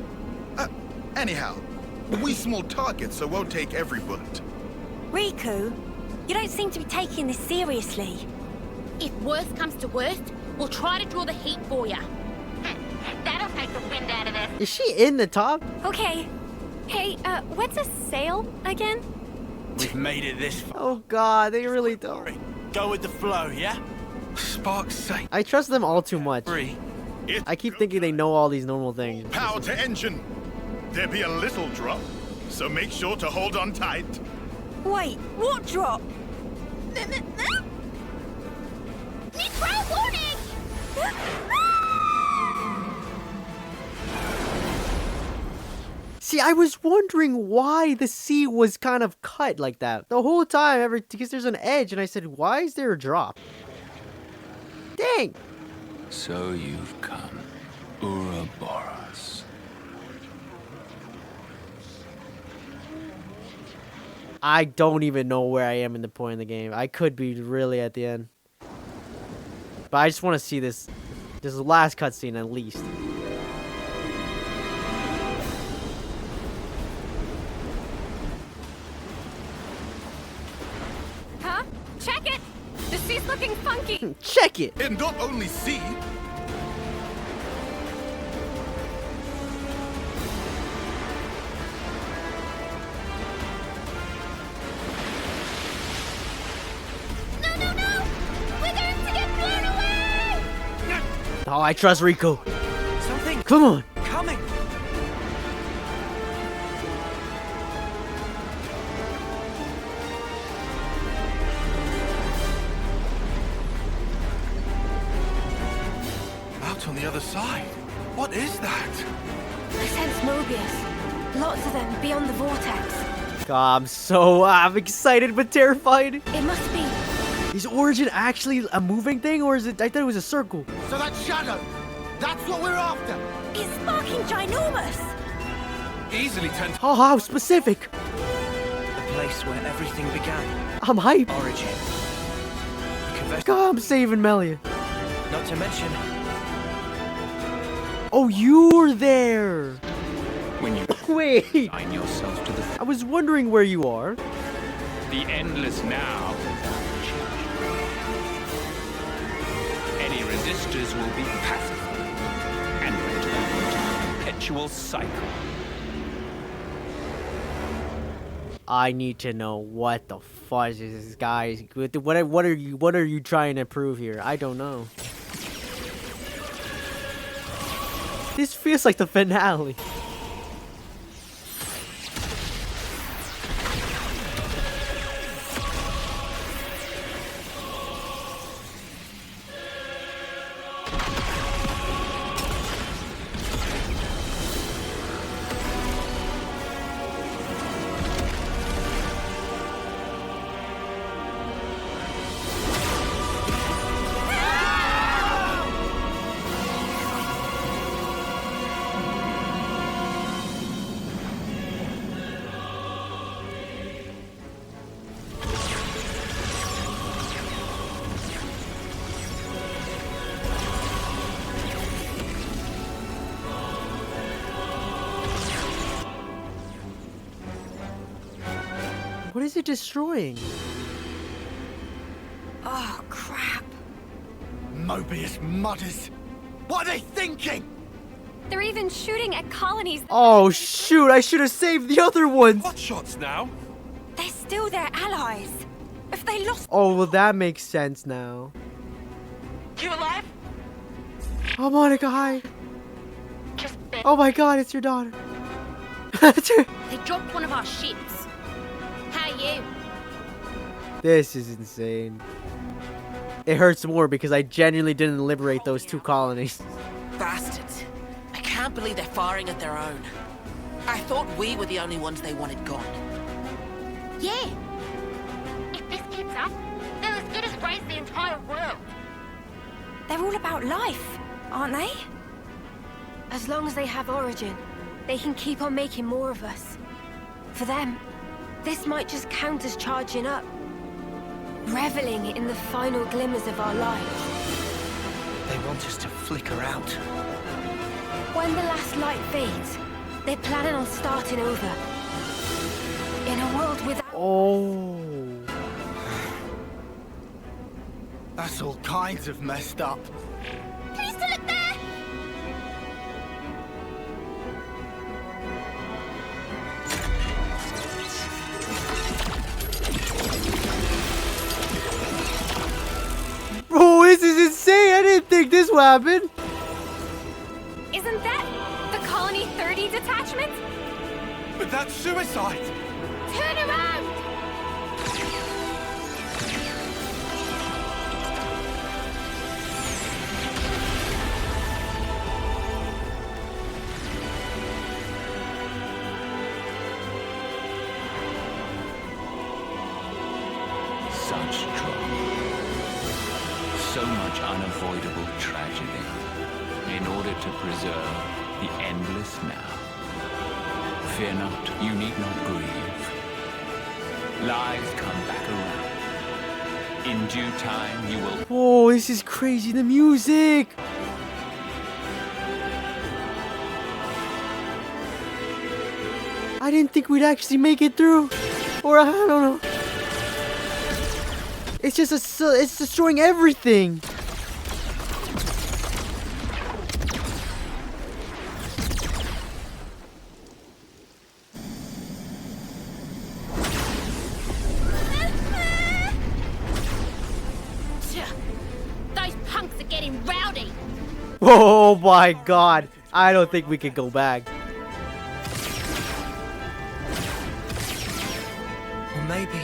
Anyhow, we small targets, so won't take every bullet. Riku, you don't seem to be taking this seriously. If worst comes to worst, we'll try to draw the heat for you. That'll take the wind out of this. Is she in the top? Okay. Hey, what's a sail again? We've made it this far. Oh god, they really don't. Go with the flow, yeah? Spark's sake. I trust them all too much. I keep thinking they know all these normal things. Power to engine. There be a little drop, so make sure to hold on tight. Wait, what drop? Nitro warning! See, I was wondering why the sea was kind of cut like that the whole time, because there's an edge, and I said, why is there a drop? Dang! So you've come, Ouroboros. I don't even know where I am in the point of the game. I could be really at the end. But I just want to see this last cutscene at least. Huh? Check it! The sea's looking funky! Check it! And not only sea. Oh, I trust Riku. Something. Come on. Coming. Out on the other side. What is that? I sense Mobius. Lots of them beyond the vortex. God, I'm excited but terrified. It must be. Is Origin actually a moving thing, or is it? I thought it was a circle. So that's Shadow. That's what we're after. It's sparking ginormous. Easily 10. Oh, how specific. The place where everything began. I'm hyped. Origin. God, I'm saving Melia. Not to mention. Oh, you're there. When you wait. Sign yourself to the. I was wondering where you are. The endless now. Any resistors will be pacified and returned to the perpetual cycle. I need to know what the fudge is this guy. What are you trying to prove here? I don't know. This feels like the finale. What is it destroying? Oh, crap. Mobius mudders. What are they thinking? They're even shooting at colonies. Oh, shoot. I should have saved the other ones. Hot shots now. They're still their allies. If they lost... Oh, well, that makes sense now. You alive? Oh, Monica, hi. Oh my god, it's your daughter. They dropped one of our ships. How are you? This is insane. It hurts more because I genuinely didn't liberate those two colonies. Bastards. I can't believe they're firing at their own. I thought we were the only ones they wanted gone. Yeah. If this keeps up, they'll as good as raise the entire world. They're all about life, aren't they? As long as they have origin, they can keep on making more of us. For them, this might just count as charging up. Reveling in the final glimmers of our lives. They want us to flicker out. When the last light fades, they're planning on starting over. In a world without... Oh. That's all kinds of messed up. Please to look there! Bro, this is insane. I didn't think this would happen. Isn't that the Colony 30 detachment? But that's suicide! Turn around! Such drama. So much unavoidable tragedy. In order to preserve the endless now. Fear not, you need not grieve. Lives come back around. In due time, you will... Oh, this is crazy. The music. I didn't think we'd actually make it through. Or I don't know. It's just it's destroying everything. Those punks are getting rowdy. Oh my god. I don't think we can go back. Or maybe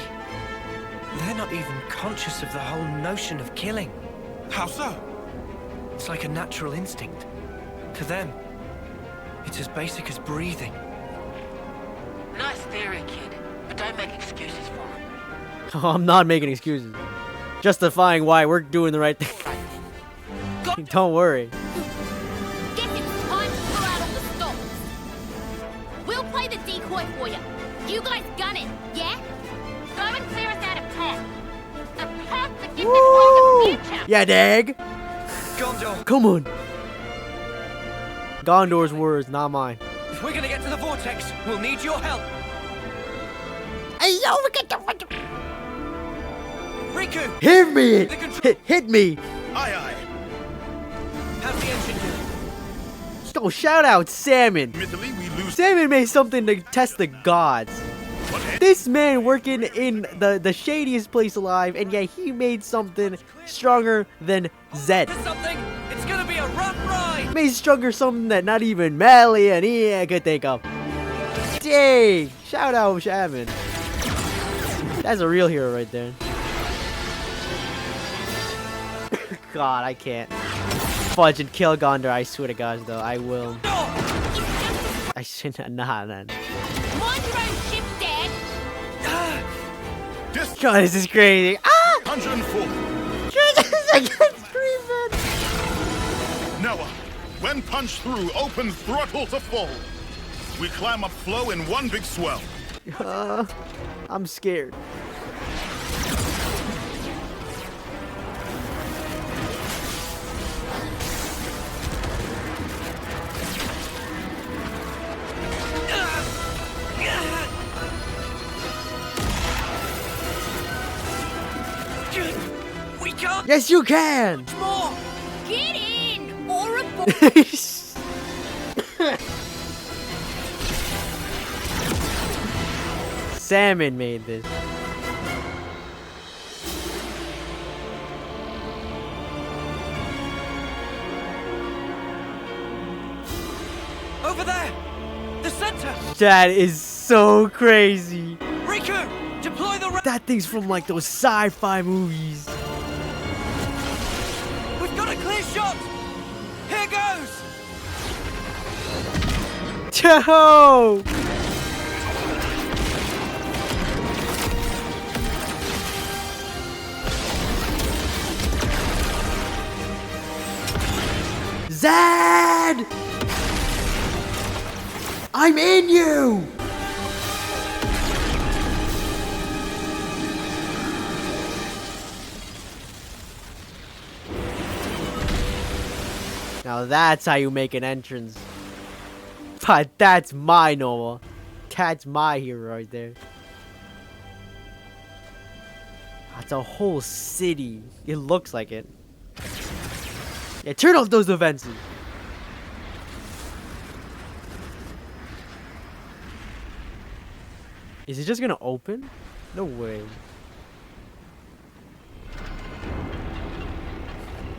they're not even conscious of the whole notion of killing. How so? It's like a natural instinct. To them, it's as basic as breathing. Nice theory, kid. But don't make excuses for him. Oh, I'm not making excuses. Justifying why we're doing the right thing. Don't worry. Guess it's time to pull out all the stops. We'll play the decoy for you. You guys gun it, yeah? Go and clear us out of town. The perfect gift for the future. Yeah, Dag. Gondor! Come on. Gondor's words, not mine. If we're gonna get to the vortex, we'll need your help. Hello, we get the... Riku! Hit me! Hit me! Aye, aye. How's the engine doing? Oh, shout out Salmon. Admittedly, we lose. Salmon made something to test the gods. This man working in the shadiest place alive, and yet he made something stronger than Zed. Something! It's gonna be a rough ride! Made stronger something that not even Melly and Ian could think of. Dang! Shout out Shaman. That's a real hero right there. God, I can't. Fudge and kill Gondor, I swear to gosh though, I will. I shouldn't, nah. Mind your own ship, Dad. God, this is crazy. Ah! 104. I can't scream, man. Noah, when punched through, open throttle to full. We climb up flow in one big swell. I'm scared. We can't. Yes, you can. More. Get in or abort. Salmon made this. Over there! The center! That is so crazy. Riku! Deploy the That thing's from like those sci-fi movies. We've got a clear shot! Here goes! Yo! Zed! I'm in you! Now that's how you make an entrance. But that's my Noah. That's my hero right there. That's a whole city. It looks like it. Yeah, turn off those defenses. Is it just gonna open? No way.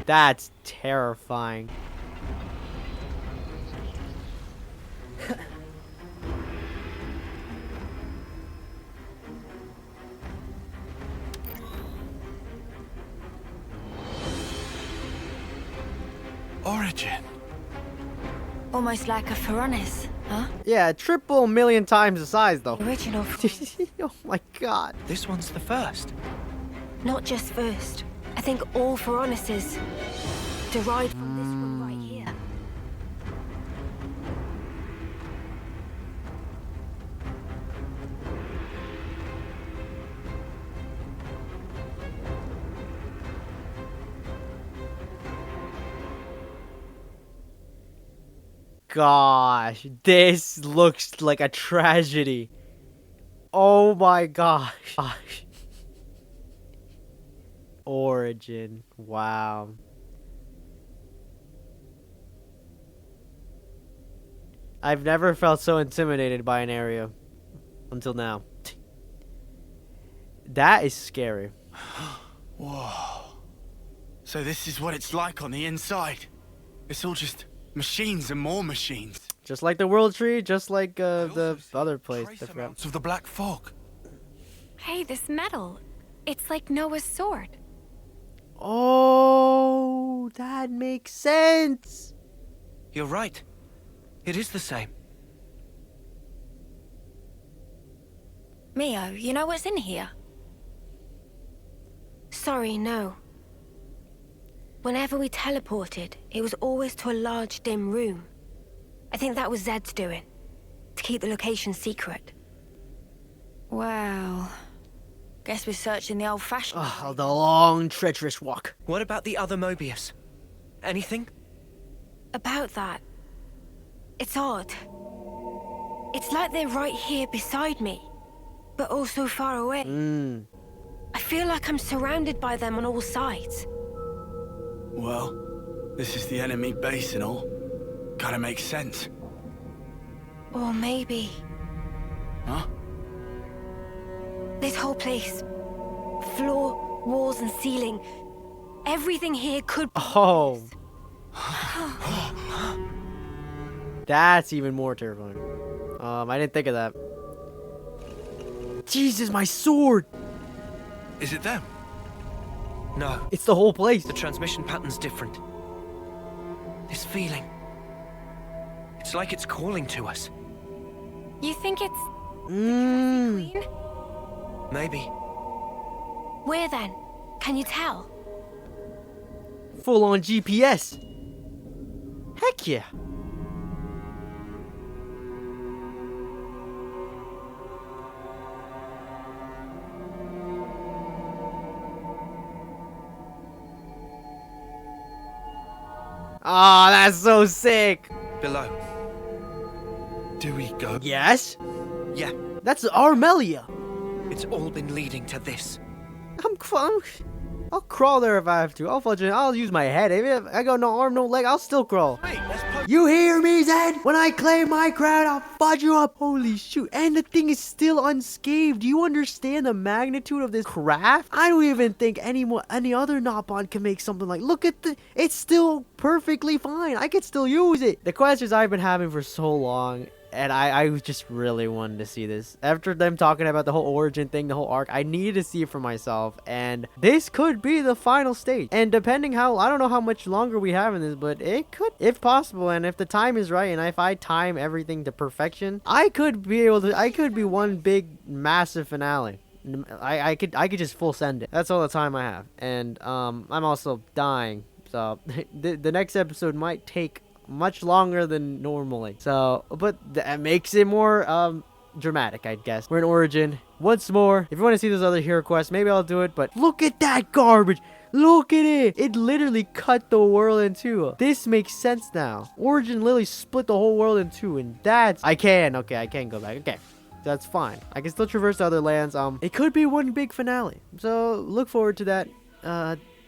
That's terrifying. Origin. Almost like a Pharaonis, huh? Yeah, triple million times the size though. Original. Oh my god. This one's the first. Not just first. I think all Pharaonises derived from this one right here. Gosh, this looks like a tragedy. Oh my gosh. Origin. Wow. I've never felt so intimidated by an area until now. That is scary. Whoa. So this is what it's like on the inside. It's all just machines and more machines. Just like the World Tree, just like the other place. Of the black fog. Hey, this metal. It's like Noah's sword. Oh, that makes sense. You're right. It is the same. Mio, you know what's in here? Sorry, no. Whenever we teleported, it was always to a large, dim room. I think that was Zed's doing, to keep the location secret. Well, guess we're searching the old-fashioned. Oh, the long, treacherous walk. What about the other Mobius? Anything? About that, it's odd. It's like they're right here beside me, but also far away. I feel like I'm surrounded by them on all sides. Well, this is the enemy base and all. Kinda makes sense. Or maybe... Huh? This whole place. Floor, walls, and ceiling. Everything here could be... Oh. That's even more terrifying. I didn't think of that. Jesus, my sword! Is it them? No. It's the whole place. The transmission pattern's different. This feeling. It's like it's calling to us. You think it's... Mmm. Queen? Maybe. Where then? Can you tell? Full on GPS. Heck yeah. Ah, that's so sick. Below. Do we go? Yes? Yeah. That's Armelia. It's all been leading to this. I'll crawl there if I have to. I'll use my head. If I got no arm, no leg, I'll still crawl. You hear me, Zed? When I claim my crown, I'll fudge you up. Holy shoot. And the thing is still unscathed. Do you understand the magnitude of this craft? I don't even think any other Nopon can make something like... Look at it's still perfectly fine. I could still use it. The questions I've been having for so long... And I just really wanted to see this. After them talking about the whole origin thing, the whole arc, I needed to see it for myself. And this could be the final stage. And depending how, I don't know how much longer we have in this, but it could, if possible, and if the time is right, and if I time everything to perfection, I could be one big, massive finale. I could just full send it. That's all the time I have. And I'm also dying. So the next episode might take much longer than normally. So, but that makes it more dramatic, I guess. We're in Origin once more. If you want to see those other hero quests, maybe I'll do it. But look at that garbage. Look at it. It literally cut the world in two. This makes sense now. Origin literally split the whole world in two, and that's... I can go back. Okay. That's fine. I can still traverse the other lands. It could be one big finale. So look forward to that.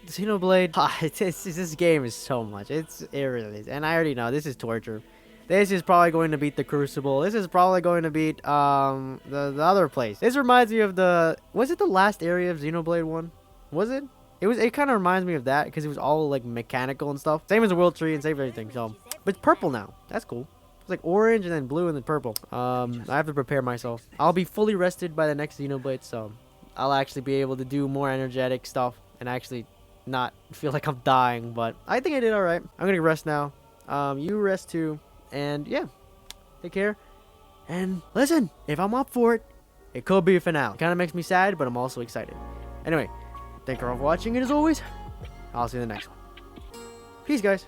Xenoblade. This game is so much. It really is. And I already know this is torture. This is probably going to beat the Crucible. This is probably going to beat the other place. This reminds me of the... Was it the last area of Xenoblade 1? Was it? It kind of reminds me of that because it was all like mechanical and stuff. Same as the World Tree and same everything. So, but it's purple now. That's cool. It's like orange and then blue and then purple. I have to prepare myself. I'll be fully rested by the next Xenoblade, so I'll actually be able to do more energetic stuff and actually not feel like I'm dying. But I think I did all right. I'm gonna rest now. You rest too, and yeah, take care. And listen, if I'm up for it, it could be a finale. Kind of makes me sad, but I'm also excited. Anyway, thank you all for watching, and as always, I'll see you in the next one. Peace, guys.